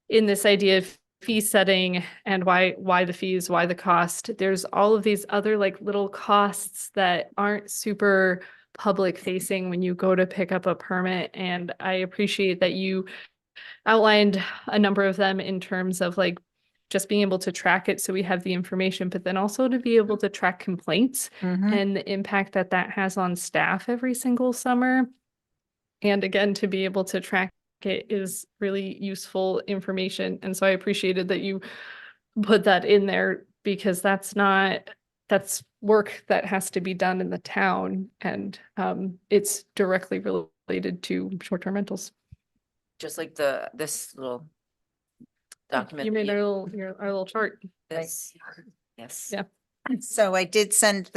in this idea of fee setting and why the fees, why the cost, there's all of these other like little costs that aren't super public facing when you go to pick up a permit. And I appreciate that you outlined a number of them in terms of like just being able to track it so we have the information, but then also to be able to track complaints and the impact that that has on staff every single summer. And again, to be able to track it is really useful information. And so I appreciated that you put that in there because that's work that has to be done in the town and it's directly related to short-term rentals. Just like this little document. You made that our little chart. this. Yes. Yeah. So I did send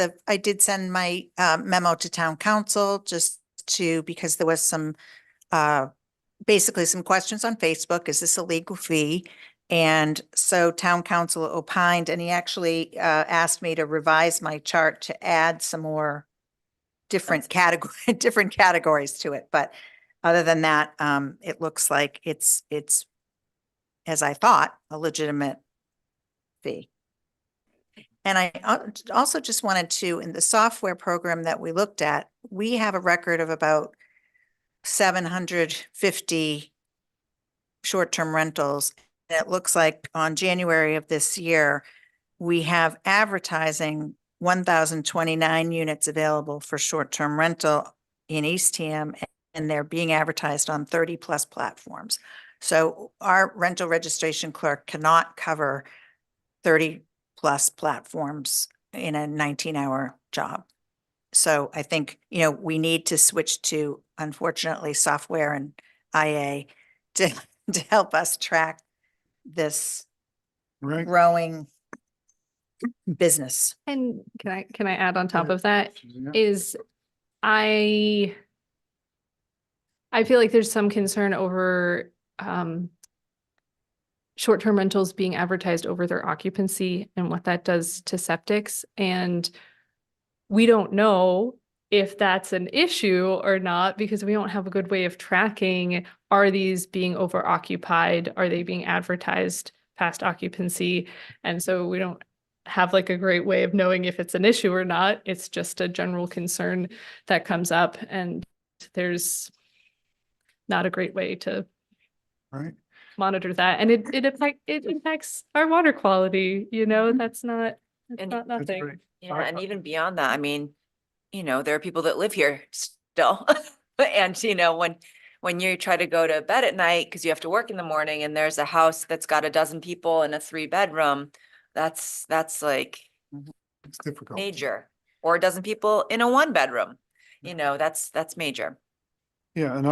my memo to town council because there was some basically some questions on Facebook. Is this a legal fee? And so town council opined, and he actually asked me to revise my chart to add some more different categories to it. But other than that, it looks like it's, as I thought, a legitimate fee. And I also just wanted to, in the software program that we looked at, we have a record of about 750 short-term rentals. It looks like on January of this year, we have advertising 1,029 units available for short-term rental in Eastham, and they're being advertised on 30 plus platforms. So our rental registration clerk cannot cover 30 plus platforms in a 19-hour job. So I think, you know, we need to switch to, unfortunately, software and IA to, to help us track this Right? growing business. And can I add on top ahead. of that Yeah. is I feel like there's some concern over short-term rentals being advertised over their occupancy and what that does to septics. And we don't know if that's an issue or not because we don't have a good way of tracking, are these being over occupied? Are they being advertised past occupancy? And so we don't have like a great way of knowing if it's an issue or not. It's just a general concern that comes up, and there's not a great way to Right. monitor that. And it impacts our water quality, you know, that's not And not That's nothing. great. Yeah, and even beyond that, I mean, you know, there are people that live here still. And, you know, when you try to go to bed at night because you have to work in the morning and there's a house that's got a dozen people and a 3-bedroom, that's like It's difficult. major. Or a dozen people in a 1-bedroom, you know, that's major. Yeah, and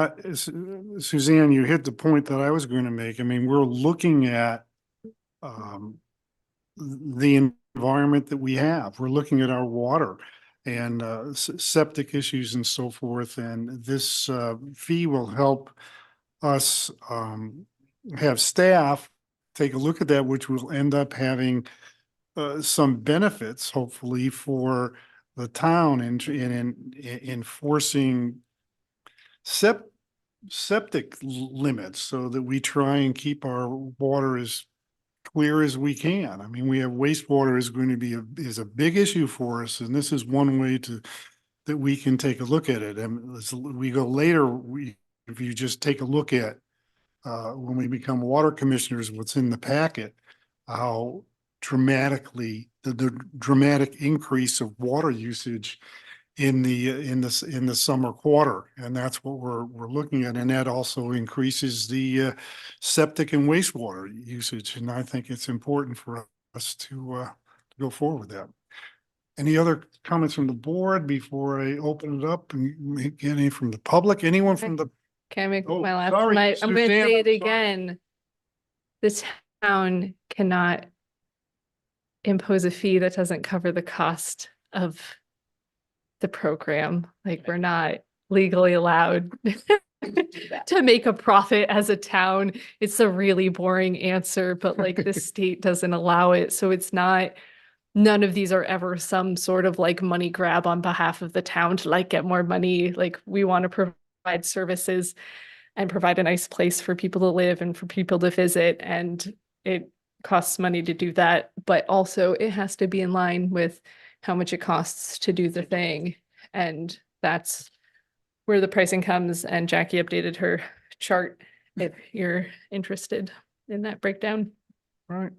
Suzanne, you hit the point that I was going to make. I mean, we're looking at the environment that we have. We're looking at our water and septic issues and so forth. And this fee will help us have staff take a look at that, which will end up having some benefits, hopefully, for the town in enforcing septic limits so that we try and keep our water as clear as we can. I mean, we have wastewater is going to be is a big issue for us, and this is one way that we can take a look at it. And as we go later, if you just take a look at when we become water commissioners, what's in the packet, how dramatically the dramatic increase of water usage in the summer quarter, and that's what we're looking at, and that also increases the septic and wastewater usage, and I think it's important for us to go forward with that. Any other comments from the board before I open it up and get any from the public? Anyone from the Can I make Oh, my last sorry, night? I'm gonna Suzanne, say it sorry. again. The town cannot impose a fee that doesn't cover the cost of the program. Like, we're not legally allowed to make a profit as a town. It's a really boring answer, but like the state doesn't allow it. So it's not, none of these are ever some sort of like money grab on behalf of the town to like get more money. Like, we want to provide services and provide a nice place for people to live and for people to visit. And it costs money to do that, but also it has to be in line with how much it costs to do the thing. And that's where the pricing comes. And Jackie updated her chart if you're interested in that breakdown. All right.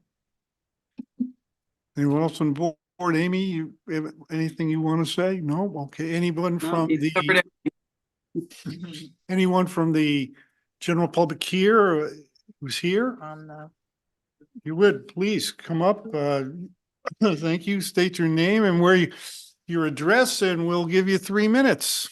Anyone else on board? Amy, you have anything you want to say? No? Okay. Anyone No, from you covered anyone from the general public here who's here? On the You would please come up. Thank you. State your name and where your address, and we'll give you 3 minutes.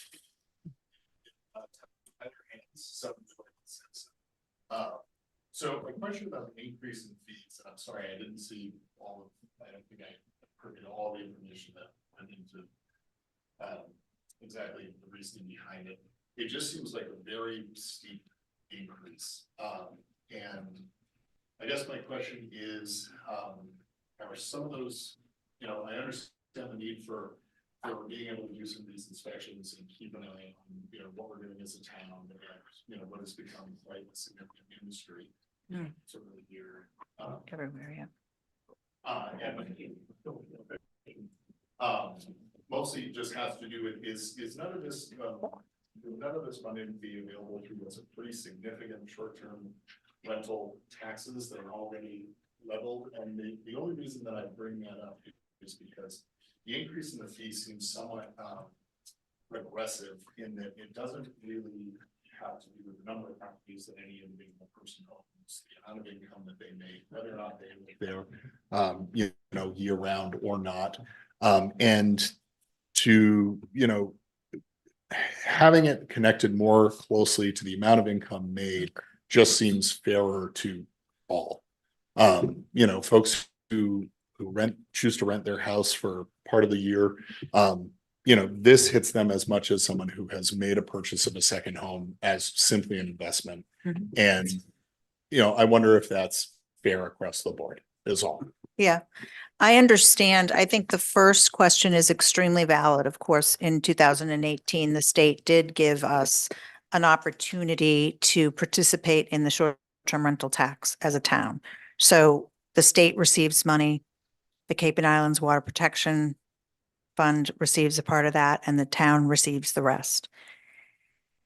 So a question about the increase in fees, and I'm sorry, I didn't see all of, I don't think I heard all the information that went into exactly the reasoning behind it. It just seems like a very steep increase. And I guess my question is, are some of those, you know, I understand the need for being able to do some of these inspections and keep an eye on, you know, what we're doing as a town, and, you know, what has become quite a significant industry. Certainly here. everywhere, yeah. Mostly just has to do with is none of this money be available through what's a pretty significant short-term rental taxes that are already leveled. And the only reason that I bring that up is because the increase in the fee seems somewhat regressive in that it doesn't really have to do with the number of properties that any individual person owns, the amount of income that they make, whether or not they live there, you know, year round or not. And to, having it connected more closely to the amount of income made just seems fairer to all. Folks who choose to rent their house for part of the year, this hits them as much as someone who has made a purchase of a second home as simply an investment. Mhm. And, I wonder if that's fair across the board is all. Yeah, I understand. I think the first question is extremely valid. Of course, in 2018, the state did give us an opportunity to participate in the short-term rental tax as a town. So the state receives money, the Cape and Islands Water Protection Fund receives a part of that, and the town receives the rest.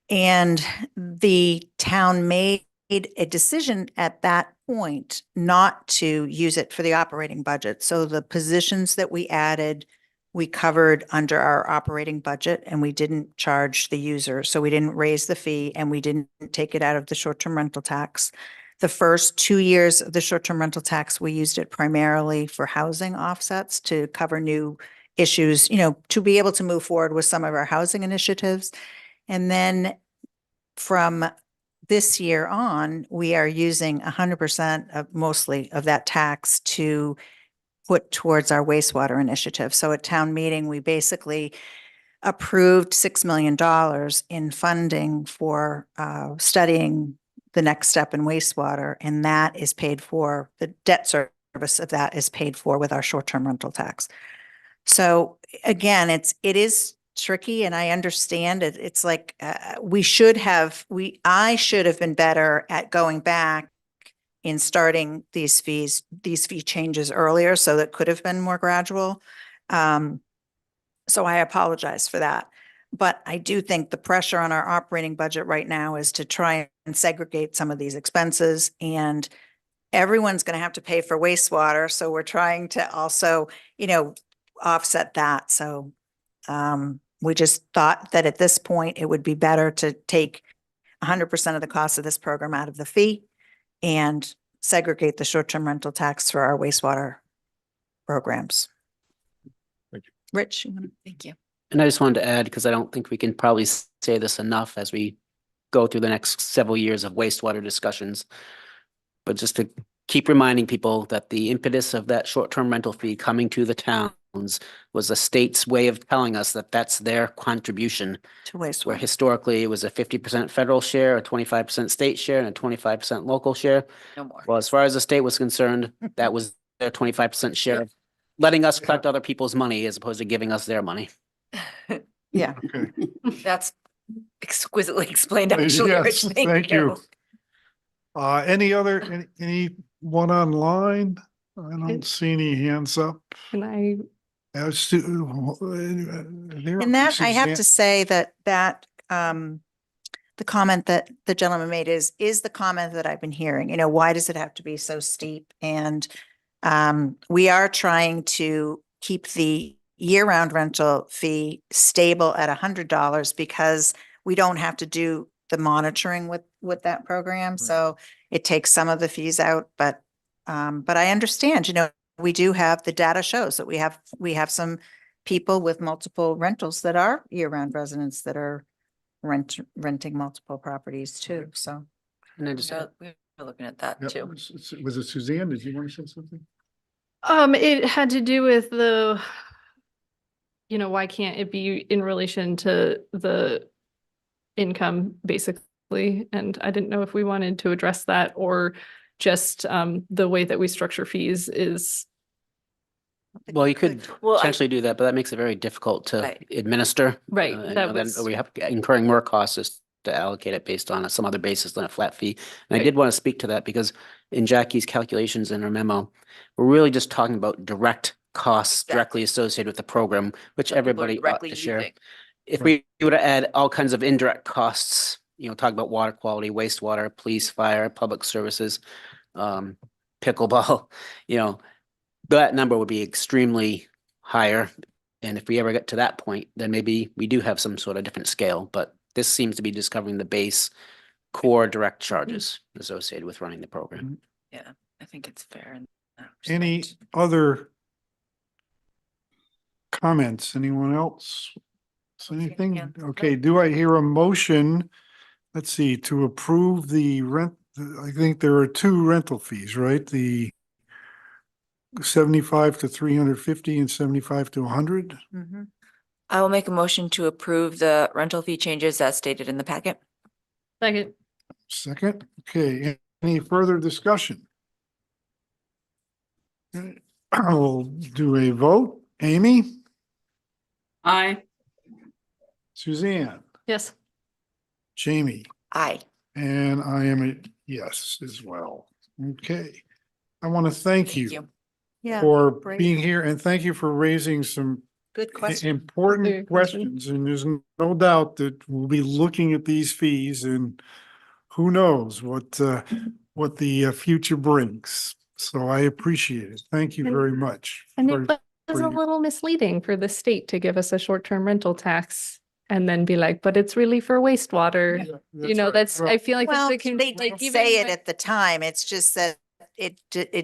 And the town made a decision at that point not to use it for the operating budget. So the positions that we added, we covered under our operating budget, and we didn't charge the user. So we didn't raise the fee, and we didn't take it out of the short-term rental tax. The first 2 years of the short-term rental tax, we used it primarily for housing offsets to cover new issues, to be able to move forward with some of our housing initiatives. And then from this year on, we are using 100% of mostly of that tax to put towards our wastewater initiative. So at town meeting, we basically approved $6 million in funding for studying the next step in wastewater. And that is paid for, the debt service of that is paid for with our short-term rental tax. So again, it is tricky, and I understand it. It's like I should have been better at going back in starting these fee changes earlier, so that could have been more gradual. So I apologize for that. But I do think the pressure on our operating budget right now is to try and segregate some of these expenses, and everyone's going to have to pay for wastewater. So we're trying to also, offset that. So we just thought that at this point, it would be better to take 100% of the cost of this program out of the fee and segregate the short-term rental tax for our wastewater programs. Thank you. Rich? Thank you. And I just wanted to add, because I don't think we can probably say this enough as we go through the next several years of wastewater discussions. But just to keep reminding people that the impetus of that short-term rental fee coming to the towns was the state's way of telling us that that's their contribution. To Where wastewater. historically it was a 50% federal share, a 25% state share, and a 25% local share. No more. Well, as far as the state was concerned, that was their 25% share of letting us collect other people's money as opposed to giving us their money. Yeah. Okay. That's exquisitely explained, actually, Yes, Rich. thank you. Anyone online? I don't see any hands up. Can I, And that, I have to say that the comment that the gentleman made is the comment that I've been hearing, why does it have to be so steep? And we are trying to keep the year-round rental fee stable at $100 because we don't have to do the monitoring with that program. So it takes some of the fees out, but I understand, we do have, the data shows that we have some people with multiple rentals that are year-round residents that are renting multiple properties too. So And I just, We're looking at that Yep. too. Was it Suzanne? Did you want to say something? it had to do with the, why can't it be in relation to the income, basically? And I didn't know if we wanted to address that or just the way that we structure fees is. well, you could Well, I- potentially do that, but that makes it very difficult to Right. administer. Right, And that then was- we have incurring more costs just to allocate it based on some other basis than a flat fee. And I Right. did want to speak to that because in Jackie's calculations in her memo, we're really just talking about direct costs directly associated with the program, which that people are everybody ought directly to share. using. If we were to add all kinds of indirect costs, talk about water quality, wastewater, police, fire, public services, pickleball, that number would be extremely higher. And if we ever get to that point, then maybe we do have some sort of different scale, but this seems to be just covering the base core direct charges associated with running the program. Yeah, I think it's fair. In that Any respect. other comments? Anyone else? Is don't see any anything? hands. Okay, do I hear a motion? Let's see, to approve the rent, I think there are two rental fees, right? The 75 to 350 and 75 to 100. Mhm. I will make a motion to approve the rental fee changes as stated in the packet. Second, Second, okay, any further discussion? I'll do a vote. Amy, I, Suzanne, yes. Jamie, Aye. and I am a yes as well. Okay. I want to thank Thank you you. Yeah, for great. being here and thank you for raising some good question. important Good question. questions. And there's no doubt that we'll be looking at these fees and who knows what the future brings. So I appreciate it. Thank you And- very much. And for- it was for a your- little misleading for the state to give us a short-term rental tax and then be like, but it's really for wastewater. You know, right. that's, Well, I feel like Well, that's the. they like, did even say it when- at the time. It's just that it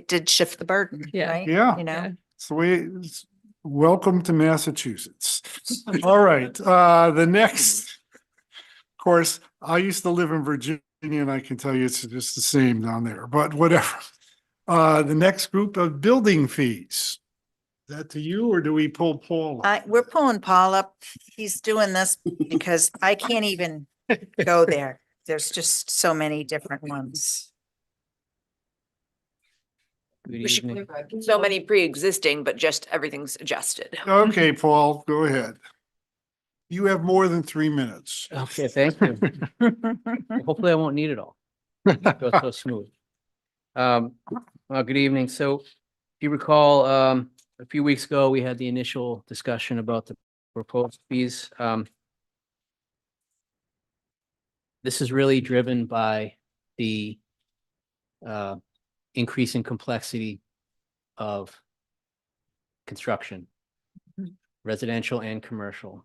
did shift the burden, Yeah. right? Yeah. You know? Yeah. It's the way, welcome to Massachusetts. All right, the next, of course, I used to live in Virginia and I can tell you it's just the same down there, but whatever. The next group of building fees. Is that to you or do we pull Paul? up? We're pulling Paul up. He's doing this because I can't even go there. There's just so many different ones. Good We should evening. clarify, so many pre-existing, but just everything's adjusted. Okay, Paul, go ahead. You have more than 3 minutes. Okay, thank you. Hopefully I won't need it all. Go so smooth. Well, good evening. So if you recall, a few weeks ago, we had the initial discussion about the proposed fees. This is really driven by the increasing complexity of construction, residential and commercial.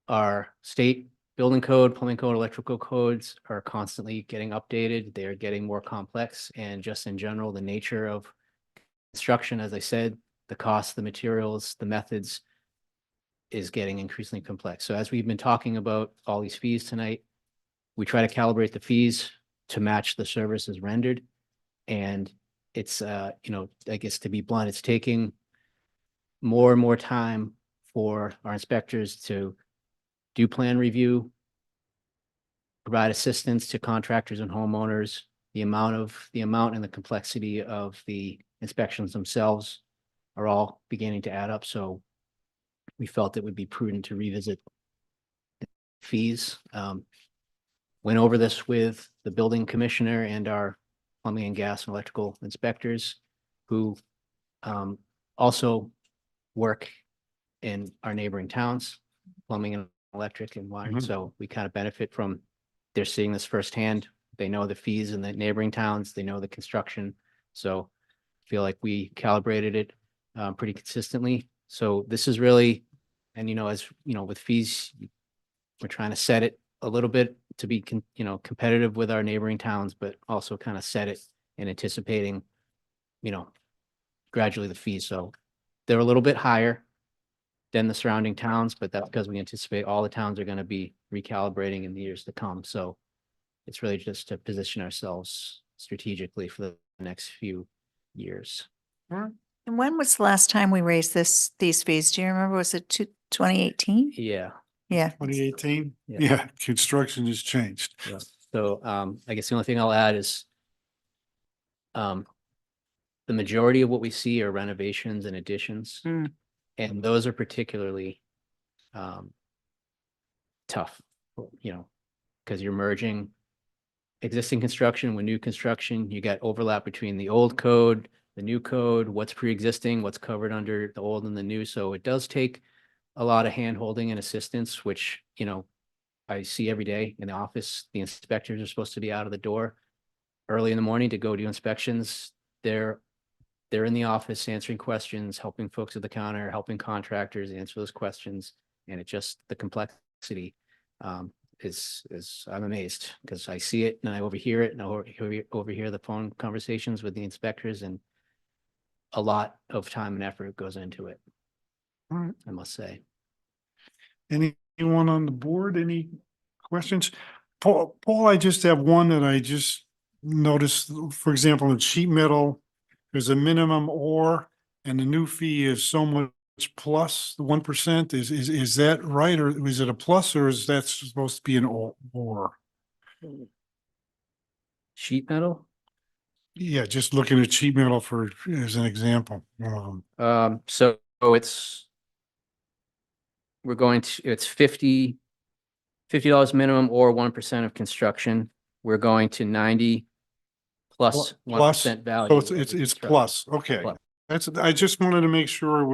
Our state building code, plumbing code, electrical codes are constantly getting updated. They are getting more complex, and just in general, the nature of construction, as I said, the cost, the materials, the methods is getting increasingly complex. So as we've been talking about all these fees tonight, we try to calibrate the fees to match the services rendered. And it's, you know, I guess to be blunt, it's taking more and more time for our inspectors to do plan review, provide assistance to contractors and homeowners. The amount and the complexity of the inspections themselves are all beginning to add up. So we felt it would be prudent to revisit the fees. Went over this with the building commissioner and our plumbing and gas and electrical inspectors who also work in our neighboring towns, plumbing and electric and wiring. Mhm. So we kind of benefit from, they're seeing this firsthand. They know the fees in the neighboring towns, they know the construction. So I feel like we calibrated it pretty consistently. So this is really, and you know, as you know, with fees, we're trying to set it a little bit to be, you know, competitive with our neighboring towns, but also kind of set it in anticipating, you know, gradually the fees. So they're a little bit higher than the surrounding towns, but that's because we anticipate all the towns are going to be recalibrating in the years to come. So it's really just to position ourselves strategically for the next few years. And when was the last time we raised these fees? Do you remember? Was it 2018? Yeah. Yeah. 2018? Yeah. Yeah, construction has changed. Yeah. So I guess the only thing I'll add is the majority of what we see are renovations and additions. Mm. And those are particularly tough, you know, because you're merging existing construction with new construction. You got overlap between the old code, the new code, what's pre-existing, what's covered under the old and the new. So it does take a lot of hand holding and assistance, which, you know, I see every day in the office. The inspectors are supposed to be out of the door early in the morning to go do inspections. They're in the office answering questions, helping folks at the counter, helping contractors answer those questions. And it just, the complexity is I'm amazed because I see it and I overhear it and I overhear the phone conversations with the inspectors, and a lot of time and effort goes into it. All right. I must say. Anyone on the board, any questions? Paul, I just have one that I just noticed, for example, in sheet metal, there's a minimum or, and the new fee is so much plus the 1%. Is that right? Or is it a plus or is that supposed to be an or? Sheet metal? Yeah, just looking at sheet metal for, as an example. So it's $50 minimum or 1% of construction. We're going to 90 plus Plus, 1% value. so of the it's construction. plus, okay. Plus. That's, I just wanted to make sure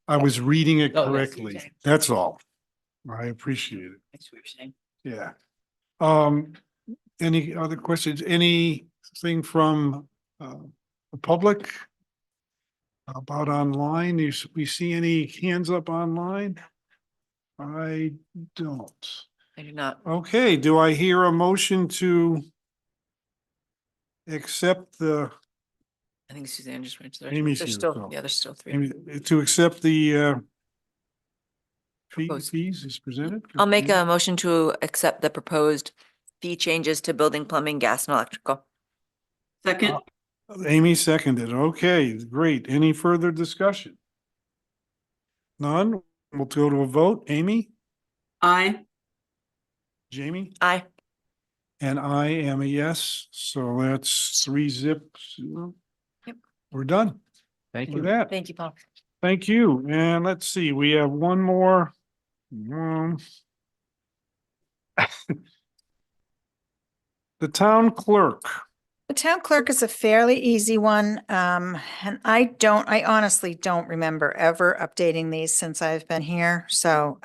I was reading it Oh, yes, correctly. exactly. That's all. I appreciate it. That's what you're saying. Yeah. Any other questions? Anything from the public about online? We see any hands up online? I don't. I do not. Okay, do I hear a motion to accept I think Suzanne just went to the. Amy's There's here, still, so- yeah, there's still three. to accept the Proposed. fees as presented? I'll make a motion to accept the proposed fee changes to building, plumbing, gas and electrical. Second, Amy seconded. Okay, great. Any further discussion? None? We'll go to a vote. Amy, aye. Jamie, Aye. and I am a yes. So that's 3 zips. Yep. We're done Thank with you. that. Thank you, Paul. Thank you. And let's see, we have one more. The town clerk. The town clerk is a fairly easy one. And I honestly don't remember ever updating these since I've been here. So,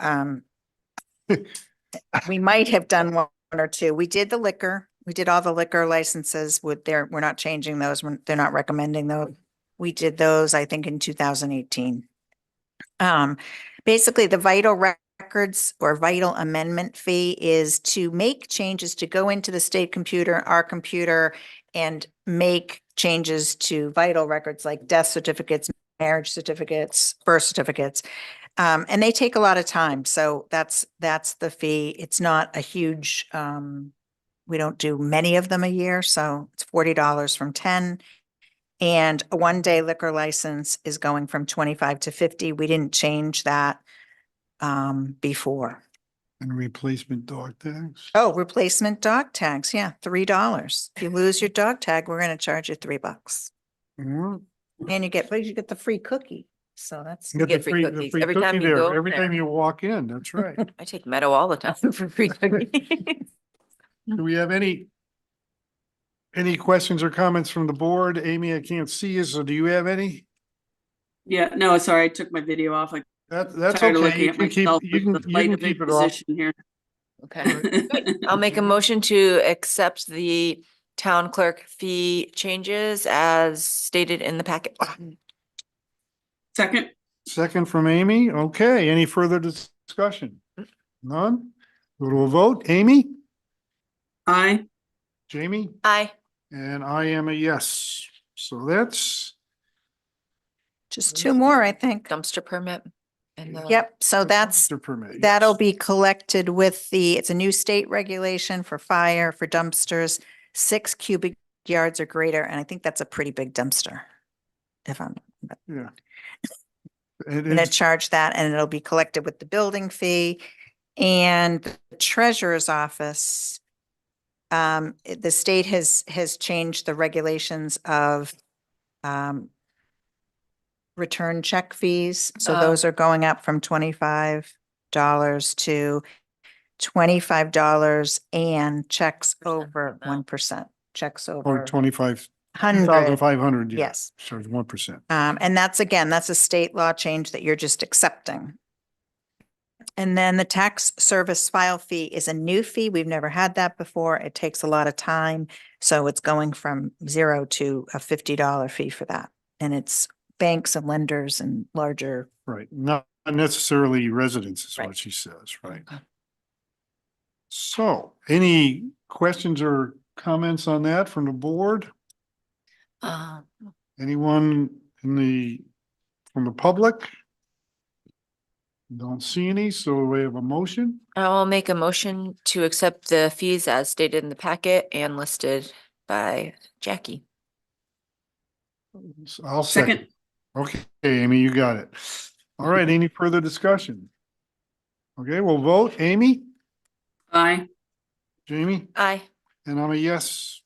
we might have done one or two. We did the liquor. We did all the liquor licenses we're not changing those. They're not recommending those. We did those, I think, in 2018. Basically the vital records or vital amendment fee is to make changes, to go into the state computer, our computer, and make changes to vital records like death certificates, marriage certificates, birth certificates. And they take a lot of time. So that's the fee. It's not a huge, we don't do many of them a year. So it's $40 from 10. And a 1-day liquor license is going from 25 to 50. We didn't change that before. And replacement dog tags. Oh, replacement dog tags. Yeah, $3. If you lose your dog tag, we're going to charge you $3. Mhm. And you get the free cookie. So that's, You get the free the cookies free every time cookie you there, go every there. time you walk in. That's right. I take Meadow all the time for free cookies. Do we have any questions or comments from the board? Amy, I can't see you, so do you have any? Yeah, no, sorry, I took my video off. Like That's tired of okay. looking You at can keep, myself you with can, the you light can of keep it off. position here. Okay, good. I'll make a motion to accept the town clerk fee changes as stated in the packet. Second, Second from Amy. Okay, any further discussion? None? Go to a vote. Amy, aye. Jamie, Aye. and I am a yes. So that's just 2 more, I think. Dumpster permit. And Yep. So the permit. that'll be collected with it's a new state regulation for fire, for dumpsters, 6 cubic yards or greater. And I think that's a pretty big dumpster. If I'm Yeah. It gonna is, charge that, and it'll be collected with the building fee. And the treasurer's office, the state has changed the regulations of return check fees. So Oh. those are going up from $25 to $25 and checks over now. 1%, checks or over 100. 25,500. Yeah. Yes. Charge 1%. And that's a state law change that you're just accepting. And then the tax service file fee is a new fee. We've never had that before. It takes a lot of time. So it's going from 0 to a $50 fee for that. And it's banks and lenders and larger. Right. Not necessarily residents is Right. what she says, right? Okay. So any questions or comments on that from the board? Anyone from the public? Don't see any, so we have a motion. I'll make a motion to accept the fees as stated in the packet and listed by Jackie. I'll second. Okay, Amy, you got it. All right, any further discussion? Okay, we'll vote. Amy, Aye. Jamie, Aye. and I'm a yes.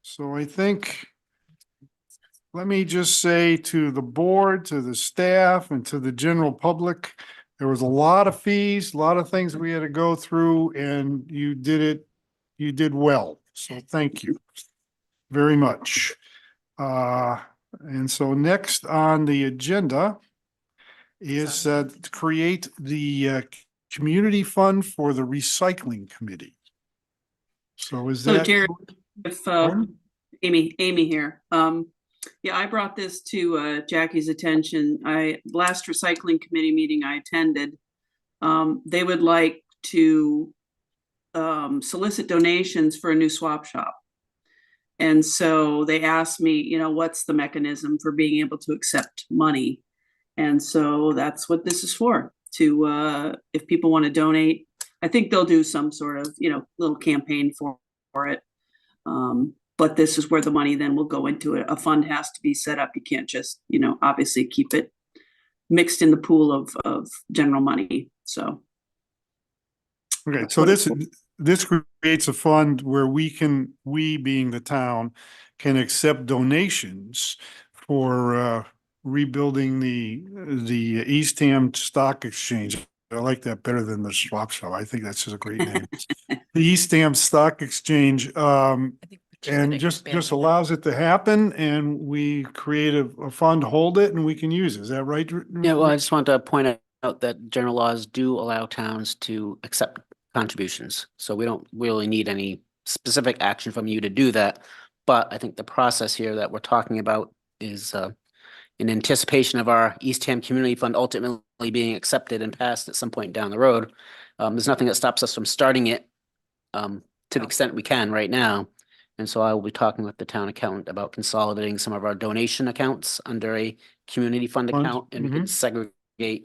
So I think, let me just say to the board, to the staff, and to the general public, there was a lot of fees, a lot of things we had to go through, and you did well. So thank you very much. And so next on the agenda is to create the community fund for the recycling committee. So is So that? Jared, if, Pardon? Amy here. Yeah, I brought this to Jackie's attention. Last recycling committee meeting I attended, they would like to solicit donations for a new swap shop. And so they asked me, what's the mechanism for being able to accept money? And so that's what this is for, if people want to donate. I think they'll do some sort of, little campaign for it. But this is where the money then will go into it. A fund has to be set up. You can't just, obviously keep it mixed in the pool of general money. So. Okay, so this creates a fund where we being the town, can accept donations for rebuilding the Eastham Stock Exchange. I like that better than the swap shop. I think that's just a great name. The Eastham Stock Exchange, and just allows it to happen, and we create a fund, hold it, and we can use it. Is that right? Yeah, well, I just want to point out that general laws do allow towns to accept contributions. So we don't really need any specific action from you to do that. But I think the process here that we're talking about is in anticipation of our Eastham Community Fund ultimately being accepted and passed at some point down the road. There's nothing that stops us from starting it to the extent we can right now. And so I will be talking with the town accountant about consolidating some of our donation accounts under a community fund account, and we can segregate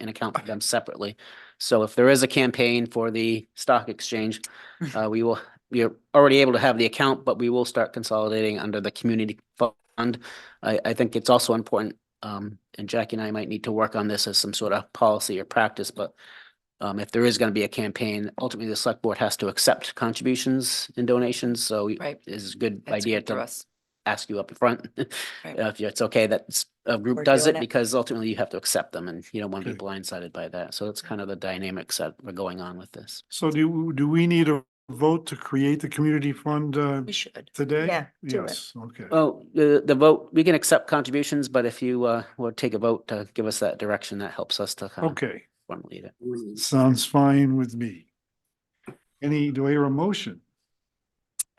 an account for them separately. So if there is a campaign for the stock exchange, we are already able to have the account, but we will start consolidating under the community fund. I think it's also important, and Jackie and I might need to work on this as some sort of policy or practice, but if there is going to be a campaign, ultimately the select board has to accept contributions and donations. So it's a good idea to ask you up front if it's okay that a group We're does doing it, it. because ultimately you have to accept them and you don't want to be Okay. blindsided by that. So that's kind of the dynamics that are going on with this. So do we need a vote to create the community fund We should. today? Yeah, do it. Yes, okay. Well, the vote, we can accept contributions, but if you will take a vote to give us that direction, that helps us to kind of Okay, formulate it. sounds fine with me. Do I hear a motion?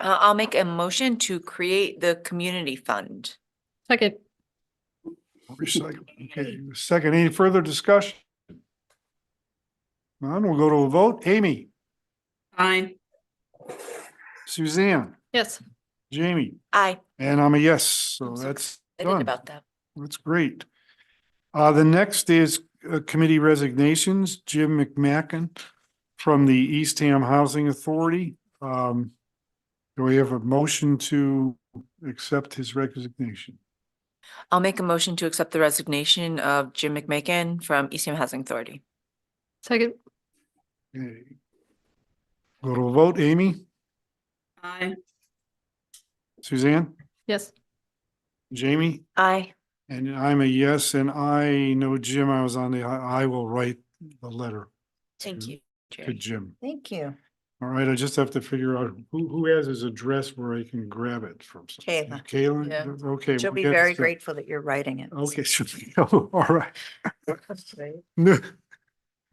I'll make a motion to create the community fund. Second. Recycle. Okay, second, any further discussion? None, we'll go to a vote. Amy, Aye. Suzanne, Yes. Jamie, Aye. and I'm a yes, so I'm so that's Excited done. about that. That's great. The next is committee resignations. Jim McMacken from the Eastham Housing Authority. Do we have a motion to accept his resignation? I'll make a motion to accept the resignation of Jim McMakin from Eastham Housing Authority. Second. Okay. Go to a vote. Amy, Aye. Suzanne, Yes. Jamie, Aye. and I'm a yes, and I know Jim, I will write the letter Thank you, to Jerry. Jim. Thank you. All right, I just have to figure out who has his address where I can grab it from. Kayla. Kayla, Yeah. okay. She'll we'll be get it very sent. grateful that you're writing it. Okay, should we go? All right.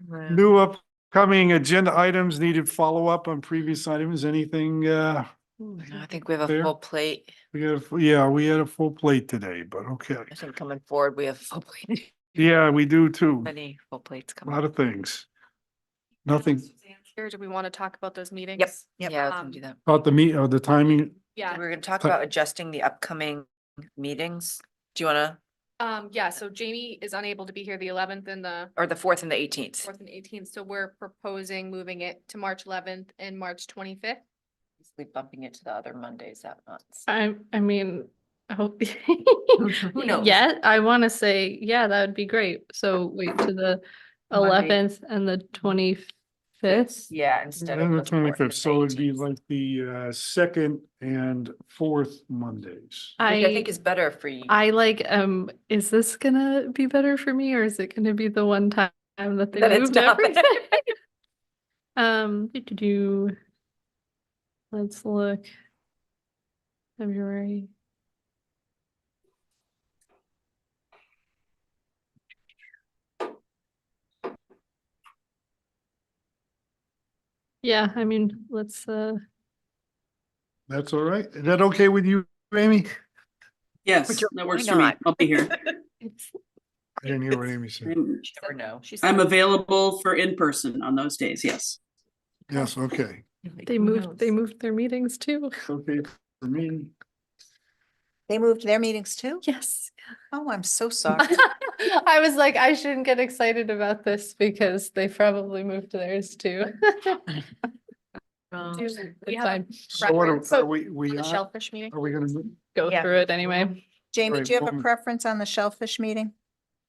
Right. New upcoming agenda items, needed follow-up on previous items, anything, I think we have a There. full plate. we had a full plate today, but okay. I think coming forward, we have a full plate. Yeah, we do too. Many full plates A coming. lot of things. Nothing Here, do we want to talk about those meetings? Yep, yep. Yeah, we can do that. about the timing. Yeah. We're gonna talk Ti- about adjusting the upcoming meetings. Do you wanna Yeah, so Jamie is unable to be here the 11th and the Or the 4th and the 18th. 4th and 18th, so we're proposing moving it to March 11th and March 25th. Basically bumping it to the other Mondays that month. I mean, I hope. Who knows? Yeah, I want to say, yeah, that would be great. So wait to the Monday. 11th and the 25th. Yeah, instead of And the the 4th and 25th, so it'd be 18th. like the second and fourth Mondays. Which I think is better for you. I like, is this gonna be better for me or is it gonna be the one time that they That it's moved not everything? better. Let's look. February. Yeah, I mean, let's, That's all right. Is that okay with you, Amy? Yes, you're- that why works for me. not? I'll be here. I didn't hear what Amy said. I'm- Never know. She's I'm available for in person on those days, yes. Yes, okay. they moved their meetings too. Okay, for me. They moved their meetings too? Yes. Oh, I'm so sorry. I was like, I shouldn't get excited about this because they probably moved theirs too. We It's have fine. So what Preference are we, The are shellfish meeting. we gonna, move? Go Yeah. through it anyway. Jamie, Right, do you have a well- preference on the shellfish meeting?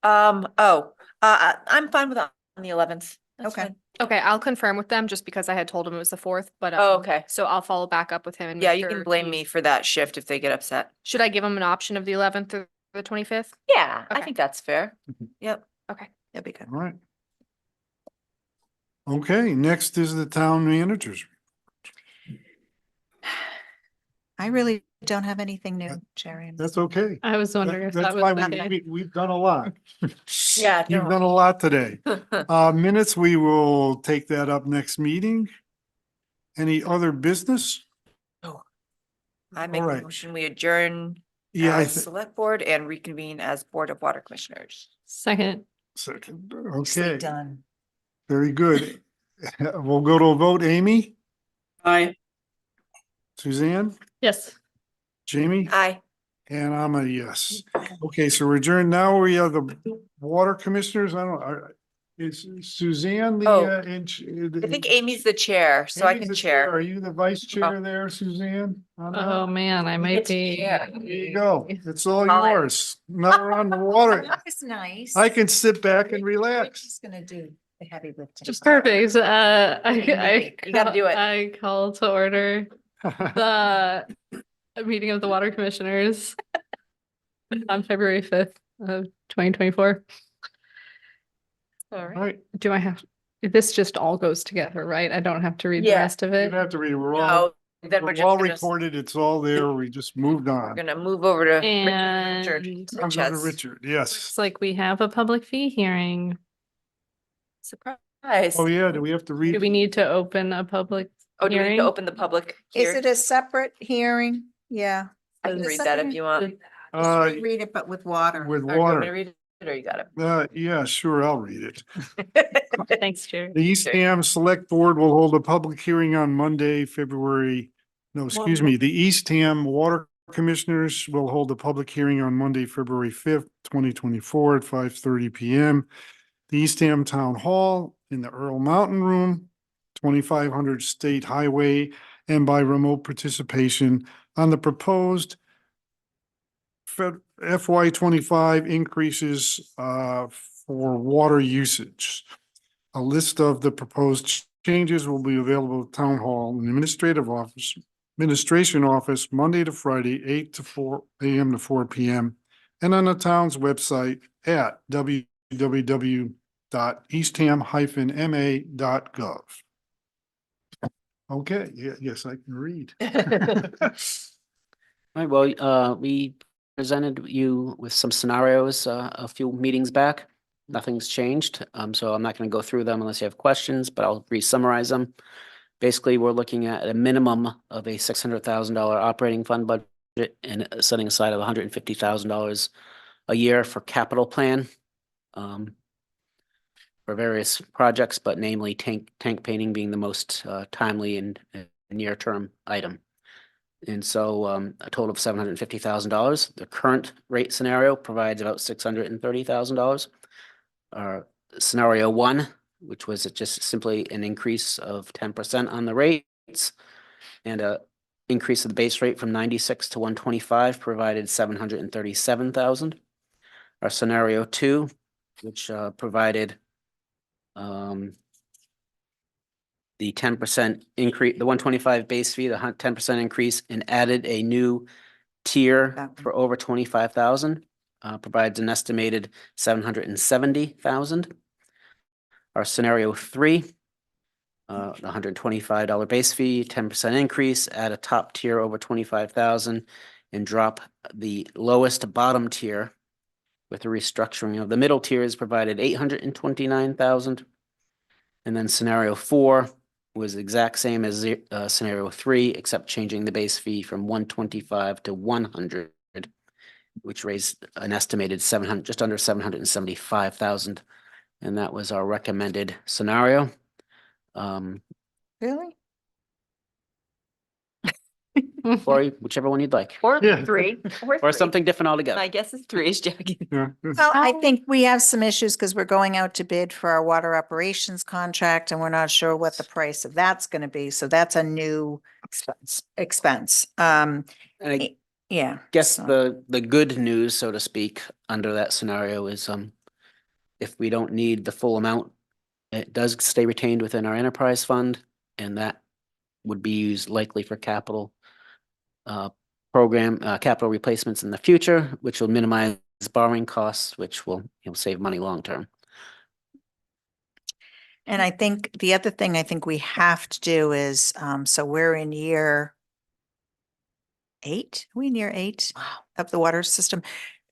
I'm fine with on the 11th. That's Okay. fine. Okay, I'll confirm with them just because I had told him it was the 4th, but Oh, okay. so I'll follow back up with him and Yeah, make you can sure blame he- me for that shift if they get upset. Should I give him an option of the 11th or the 25th? Yeah, I Okay. think that's fair. Yep. Okay. That'd be good. all right. Okay, next is the town managers. I really don't have anything new, Jerry. That's okay. I was wondering if that That's was why the case. we've done a lot. Yeah, You've no. done a lot today. Minutes, we will take that up next meeting. Any other business? I make a Alright. motion, we adjourn Yeah, as select board and reconvene as Board of Water Commissioners. Second. second, Nicely okay, done. very good. We'll go to a vote. Amy, Bye. Suzanne, Yes. Jamie, Aye. and I'm a yes. Okay, so we're adjourned. Now we are the water commissioners. I don't, is Suzanne the? Oh, I I think Amy's the chair, so I can chair. Are you the vice chair there, Suzanne? on that? Oh, man, I might It's be. chair. There you go. It's all Call it. yours. Now we're on the water. That was nice. I can sit back and We're relax. just gonna do the heavy lifting. Just perfect. You gotta do it. I call to order the meeting of the water commissioners on February 5th of 2024. All right. Right, Do I have, this just all goes together, right? I don't have to read the Yeah. rest of you it. don't have to read, we're all, No, then we're we're just all gonna, recorded. It's all there. We just moved we're on. gonna move over to Richard. And I'm going to Chess. Richard, yes. looks like we have a public fee hearing. Surprise. Oh, yeah, do we have to read? Do we need to open a public Oh, do we need hearing? to open the public? Is hearing? it a separate hearing? Yeah. I can is it read that if something- you want. Just read it, but with water. With Or do you want me to water. read it, or you got Yeah, sure, I'll read it. it? Thanks, Jerry. The Eastham Select Board will hold a public hearing on Monday, February, no, excuse me, the Eastham Water Commissioners will hold a public hearing on Monday, February 5th, 2024 at 5:30 PM. The Eastham Town Hall in the Earl Mountain Room, 2500 State Highway, and by remote participation on the proposed FY 25 increases for water usage. A list of the proposed changes will be available at Town Hall and Administration Office, Monday to Friday, 8 to 4 AM to 4 PM, and on the town's website at www.eastham-ma.gov. Okay, yes, I can read. All right, well, we presented you with some scenarios a few meetings back. Nothing's changed, so I'm not going to go through them unless you have questions, but I'll re-summarize them. Basically, we're looking at a minimum of a $600,000 operating fund budget and setting aside of $150,000 a year for capital plan for various projects, but namely tank painting being the most timely and near-term item. And so a total of $750,000. The current rate scenario provides about $630,000. Scenario one, which was just simply an increase of 10% on the rates, and a increase of the base rate from 96 to 125 provided 737,000. Our scenario two, which provided the 10% increase, the 125 base fee, the 10% increase, and added a new tier That one. for over 25,000, provides an estimated 770,000. Our scenario three, the $125 base fee, 10% increase, add a top tier over 25,000, and drop the lowest bottom tier with the restructuring of the middle tiers provided 829,000. And then scenario four was the exact same as scenario three, except changing the base fee from 125 to 100, which raised an estimated 700, just under 775,000. And that was our recommended scenario. Really? Or whichever one you'd like, Or Yeah. three. or three. something different altogether. My guess is three is Jackie. Yeah. Well, I think we have some issues because we're going out to bid for our water operations contract and we're not sure what the price of that's going to be. So that's a new expense. And I Yeah. guess so- the good news, so to speak, under that scenario is if we don't need the full amount, it does stay retained within our enterprise fund, and that would be used likely for capital capital replacements in the future, which will minimize borrowing costs, which will save money long term. And I think the other thing I think we have to do is, so we're in year 8, are we in year 8 of the water system?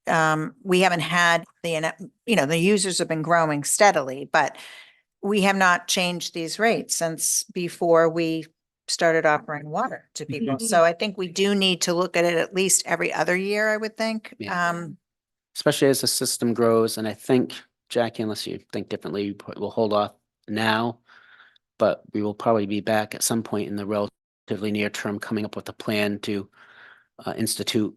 We haven't had the users have been growing steadily, but we have not changed these rates since before we started offering water to people. So I think we do need to look at it at least every other year, I would think. Yeah. Especially as the system grows, and I think, Jackie, unless you think differently, we'll hold off now, but we will probably be back at some point in the relatively near term, coming up with a plan to institute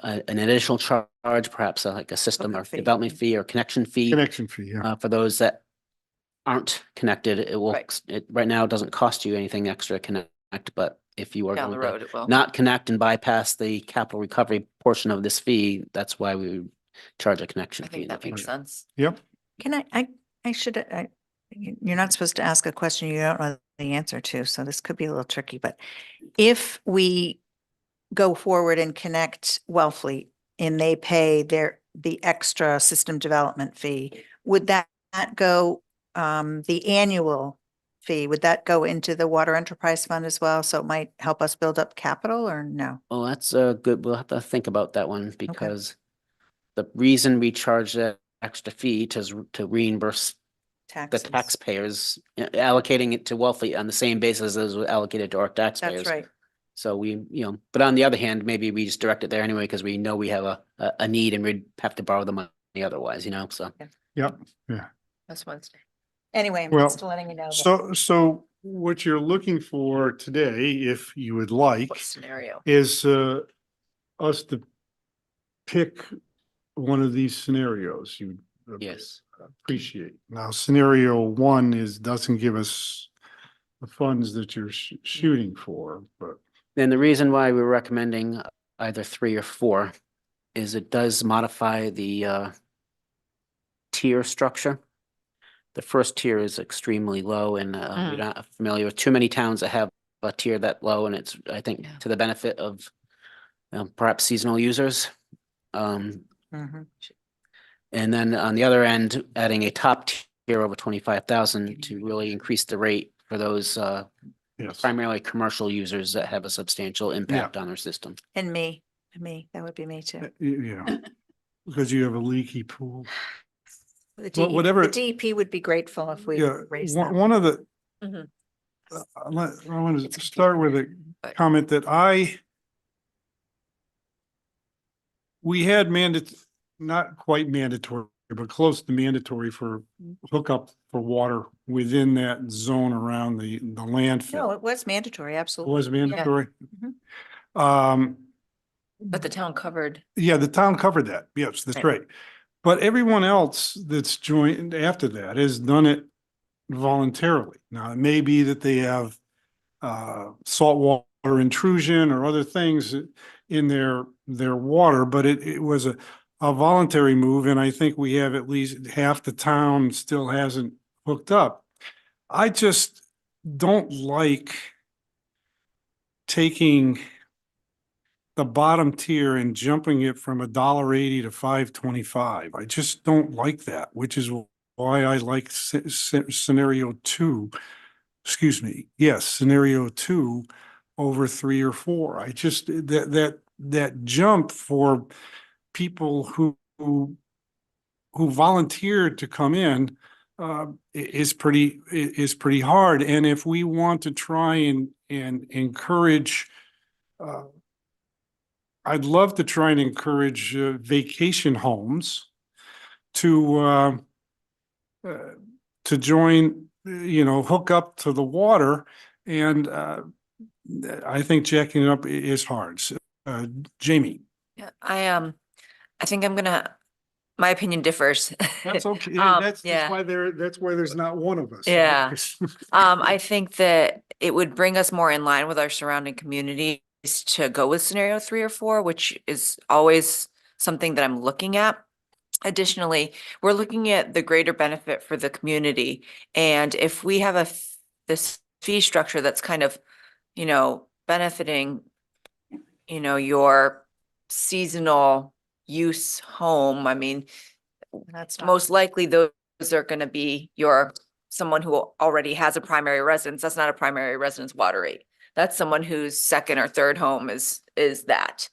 an additional charge, perhaps like a system or fee. development fee or connection fee. Connection fee, yeah. For those that aren't connected. It will, it right now doesn't cost you anything extra to connect, but if you are Down the going to road, it will. not connect and bypass the capital recovery portion of this fee, that's why we would charge a connection I fee in think the that makes future. sense. Yep. Can I should, you're not supposed to ask a question you don't know the answer to, so this could be a little tricky, but if we go forward and connect Wellfleet and they pay the extra system development fee, would that go, the annual fee, would that go into the water enterprise fund as well? So it might help us build up capital or no? Well, that's a good, we'll have to think about that one because the reason we charge that extra fee to reimburse the Taxes. taxpayers, allocating it to Wellfleet on the same basis as was allocated to our taxpayers. That's right. So we, but on the other hand, maybe we just direct it there anyway, because we know we have a need and we'd have to borrow the money otherwise, so. Yep, yeah. That's Wednesday. Anyway, I'm Well, just letting you know. that- So what you're looking for today, if you would like, What scenario? is us to pick one of these scenarios you would Yes. appreciate. Now, scenario one doesn't give us the funds that you're shooting for, but And the reason why we're recommending either 3 or 4 is it does modify the tier structure. The first tier is extremely low and we're not familiar with too many towns that have a tier that low, and it's, I think, to the benefit of perhaps seasonal users. Mhm. And then on the other end, adding a top tier over 25,000 to really increase the rate for those yes. primarily commercial users that have a substantial impact on our system. And me, that would be me too. Yeah, because you have a leaky pool. The Well, whatever- The DEP would be grateful if we Yeah, raised that. one of the, Mhm. I want to start with a comment that we had not quite mandatory, but close to mandatory for hookup for water within that zone around the landfill. No, it was mandatory, It absolutely. was mandatory. Mhm. But the town covered. Yeah, the town covered that. Yes, that's Right. right. But everyone else that's joined after that has done it voluntarily. Now, it may be that they have saltwater intrusion or other things in their water, but it was a voluntary move, and I think we have at least half the town still hasn't hooked up. I just don't like taking the bottom tier and jumping it from $1.80 to $5.25. I just don't like that, which is why I like scenario two. Excuse me. Yes, scenario two over 3 or 4. I just that jump for people who volunteered to come in is pretty hard. And if we want to try and encourage, I'd love to try and encourage vacation homes to join, hook up to the water. And I think jacking it up is hard. So, Jamie. Yeah, I think my opinion differs. That's okay. Yeah. That's why there's not one of us. Yeah. I think that it would bring us more in line with our surrounding communities to go with scenario 3 or 4, which is always something that I'm looking at. Additionally, we're looking at the greater benefit for the community. And if we have this fee structure that's kind of, benefiting, your seasonal use home, I mean, That's not, most likely those are going to be someone who already has a primary residence. That's not a primary residence water rate. That's someone whose second or third home is that.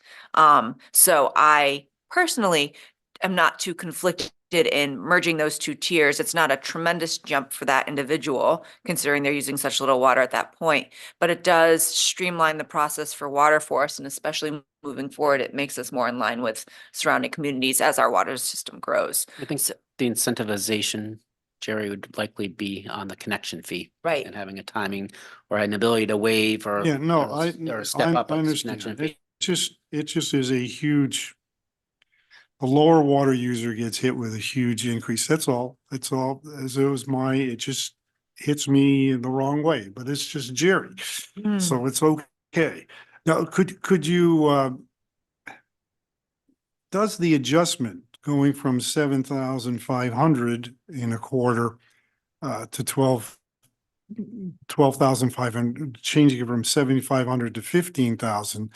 So I personally am not too conflicted in merging those two tiers. It's not a tremendous jump for that individual, considering they're using such little water at that point, but it does streamline the process for Waterforce, and especially moving forward, it makes us more in line with surrounding communities as our water system grows. I think the incentivization, Jerry, would likely be on the connection fee. Right. And having a timing or an ability to waive or. Yeah, no, or step up I a understand. connection fee. It just is a huge, the lower water user gets hit with a huge increase. That's all. It's all, as it was it just hits me in the wrong way, but it's just Jerry. So it's okay. Now, could you, does the adjustment going from 7,500 in a quarter to 12,500, changing it from 7,500 to 15,000,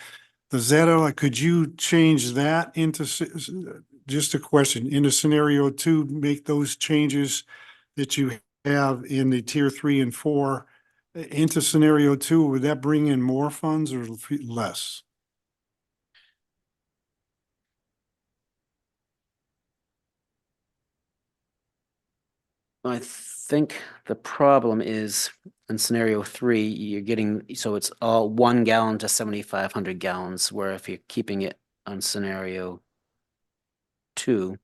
does that, could you change that into, just a question, into scenario 2, make those changes that you have in the tier 3 and 4 into scenario 2? Would that bring in more funds or less? I think the problem is in scenario 3, you're getting, so it's all 1 gallon to 7,500 gallons, where if you're keeping it on scenario 2.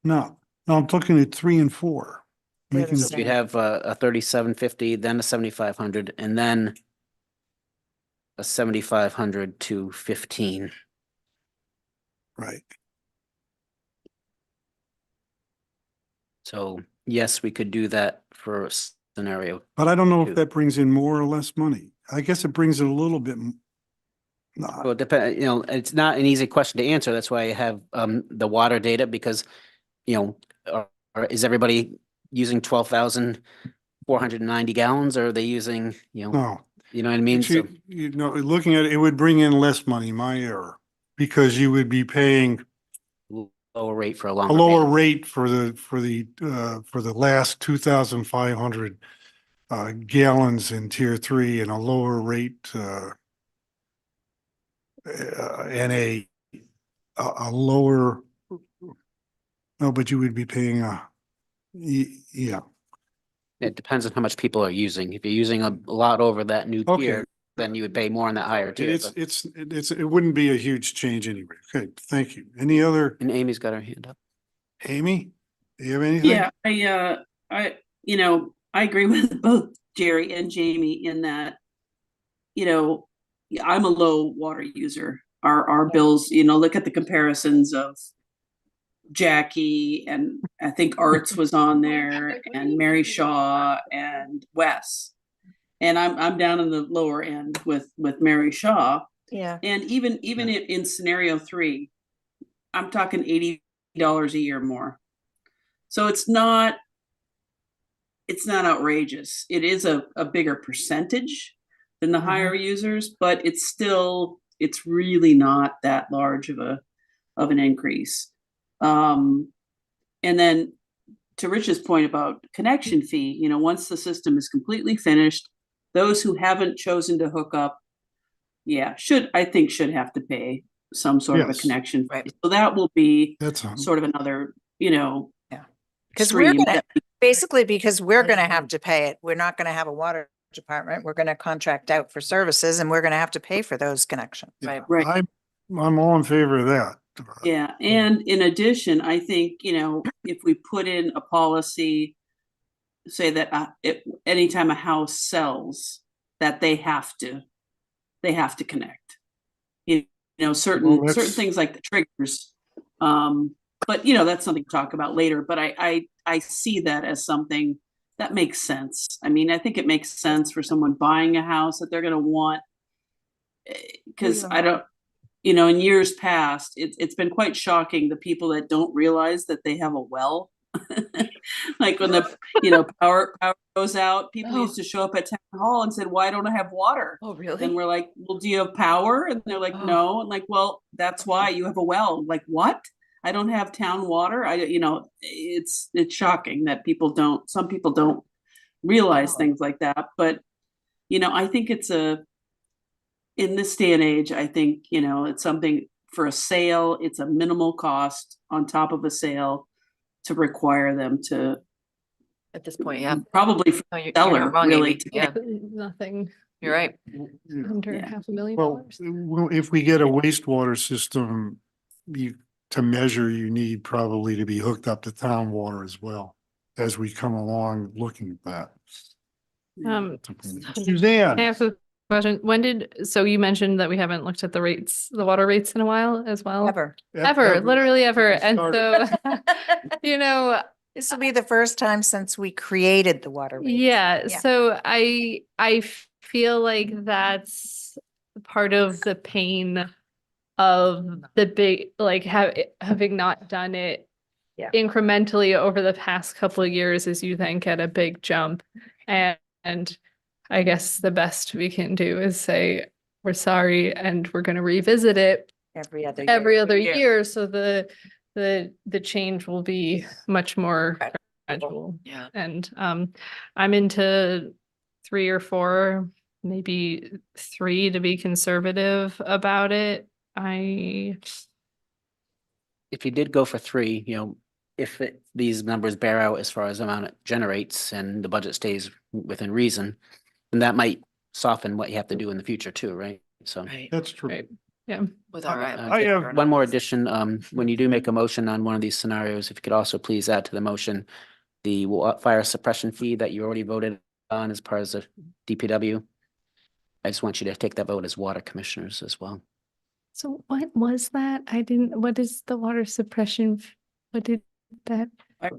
No, I'm looking at 3 and 4. They're the Making So if you'd same. have a 3,750, then a 7,500, and then a 7,500 to 15. right. So yes, we could do that for scenario. But I don't know if 2. that brings in more or less money. I guess it brings in a little bit. Well, it depends, it's not an easy question to answer. That's why I have the water data, because, or is everybody using 12,490 gallons, or are they using, No. you know what I mean? So Looking at it, it would bring in less money, my error, because you would be paying lower rate for a a longer. lower ban. rate for the last 2,500 gallons in tier 3, and a lower rate and a lower, no, but you would be paying yeah. It depends on how much people are using. If you're using a lot over that new Okay. tier, then you would pay more on that higher tier. but- It wouldn't be a huge change anyway. Okay, thank you. Any other, And Amy's got her hand up. Amy? Do you have anything? Yeah, I agree with both Jerry and Jamie in that, I'm a low water user. Our bills, look at the comparisons of Jackie, and I think Arts was on there, and Mary Shaw and Wes. And I'm down in the lower end with Mary Shaw. Yeah. And even in scenario 3, I'm talking $80 a year more. So it's not outrageous. It is a bigger percentage than the higher users, but it's really not that large of an increase. And then to Rich's point about connection fee, once the system is completely finished, those who haven't chosen to hook up, should have to pay some sort of a Yes. connection. Right. So that will be That's sort of another, Because we're stream gonna, that- basically because we're gonna have to pay it. We're not gonna have a water department. We're gonna contract out for services and we're gonna have to pay for those connections. Right. Right. I'm all in favor of that. Yeah, and in addition, I think, if we put in a policy, say that anytime a house sells, that they have to connect. Certain Well, that's- things like the triggers. But that's something to talk about later. But I see that as something that makes sense. I mean, I think it makes sense for someone buying a house that they're going to want, because I don't. In years past, it's been quite shocking, the people that don't realize that they have a well. Like when the power goes out, people used to show up at town hall and said, "Why don't I have water?" Oh, really? And we're like, "Well, do you have power?" And they're like, "No." And like, "Well, that's why you have a well." I'm like, what? I don't have town water. It's shocking that some people don't realize things like that. But, I think in this day and age, I think, it's something for a sale, it's a minimal cost on top of a sale to require them to, At this point, yeah. probably for No, you're seller, not wrong, really. Amy. Yeah, Nothing you're right. Yeah. under Yeah. $500,000. Well, if we get a wastewater system, to measure, you need probably to be hooked up to town water as well, as we come along looking at that. Can Suzanne. I ask a question? So you mentioned that we haven't looked at the rates, the water rates in a while as well? Ever. Ever, literally ever. And so, This will be the first time since we created the water rates. yeah, Yeah. so I feel like that's part of the pain of the big, like having not done it Yeah. incrementally over the past couple of years is you then get a big jump. And I guess the best we can do is say, we're sorry, and we're going to revisit it Every other every year. other year. So the change will be much more gradual. Yeah. And I'm into 3 or 4, maybe 3 to be conservative about it. If you did go for 3, if these numbers bear out as far as amount it generates and the budget stays within reason, then that might soften what you have to do in the future too, right? So. Right. That's true. Right. Yeah. With all right. I have- One more addition, when you do make a motion on one of these scenarios, if you could also please add to the motion the fire suppression fee that you already voted on as part of the DPW. I just want you to take that vote as water commissioners as well. So what was that? What is the water suppression? What did that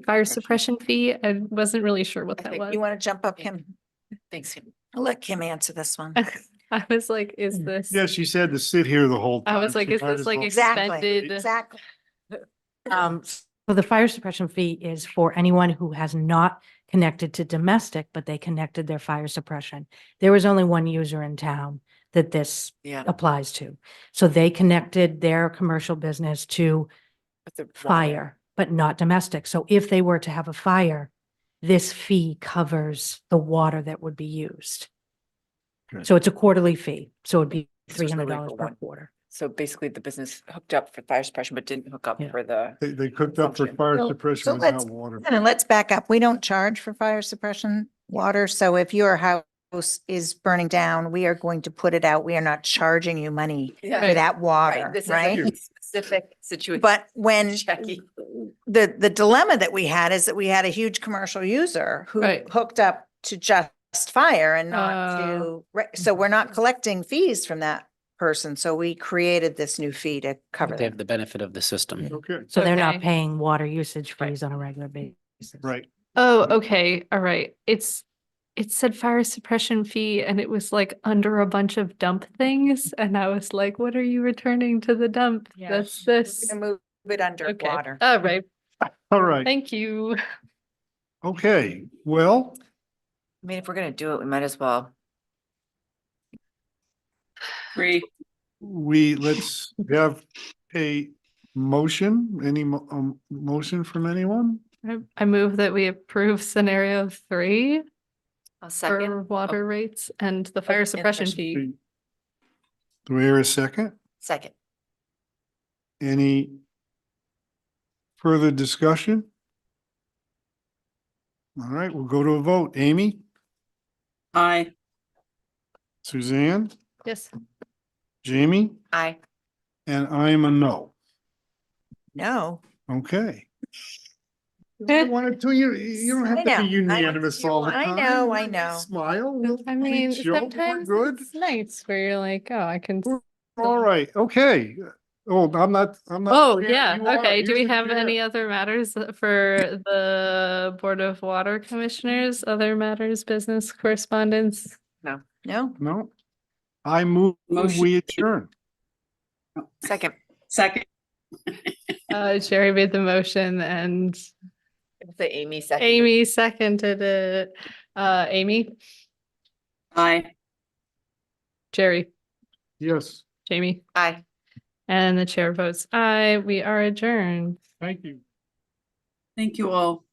fire suppression fee? I wasn't really sure what that was. You want to jump up, Kim? Thanks. I'll let Kim answer this one. I was like, is this? Yeah, she said to sit here the whole time. I was like, She is might this as like well- expended? Exactly. So the fire suppression fee is for anyone who has not connected to domestic, but they connected their fire suppression. There was only one user in town that this Yeah. applies to. So they connected their commercial business to With the water. fire, but not domestic. So if they were to have a fire, this fee covers the water that would be used. Good. So it's a quarterly fee. So it'd be So it's really $300 for per one. quarter. So basically the business hooked up for fire suppression, but didn't hook up Yeah. for the. They cooked up for Function. fire So suppression let's- without water. And let's back up. We don't charge for fire suppression water. So if your house is burning down, we are going to put it out. We are not charging you money Yeah. for that water, Right, this is right? a specific situation. But when Jackie. the dilemma that we had is that we had a huge commercial user who Right. hooked up to just fire and not Oh. to, so we're not collecting fees from that person. So we created this new fee to cover They have that. the benefit of the system. Okay, So they're not Okay. paying water usage fees on a regular basis. right. Oh, okay, all right. It said fire suppression fee and it was like under a bunch of dump things. And I was like, what are you returning to the dump? Yeah. That's We're this. gonna move it Okay, underwater. all right, All right. thank you. Okay, well, I mean, if we're gonna do it, we might as well. let's have a motion, motion from anyone? I move that we approve scenario 3 I'll for second. water rates and the fire suppression fee. Do we hear a second? Second. Any further discussion? All right, we'll go to a vote. Amy, Aye. Suzanne, Yes. Jamie, Aye. and I am a no. No. Okay. I wanted to, you don't I have to know. be unanimous all the I time. know, I know. Smile. we'll I be mean, chill, we're sometimes good. it's nice where you're like, oh, I can. All right, okay. Oh, I'm not. Oh, Yeah, yeah, you are. okay. Do You're we the have chair. any other matters for the Board of Water Commissioners? Other matters, business correspondence? No. No. I move, Motion. we adjourn. Second. Second. Sherry made the motion and The Amy second. Amy seconded it. Amy, Aye. Jerry, Yes, Jamie, Aye. and the chair votes aye. We are adjourned. thank you. Thank you all.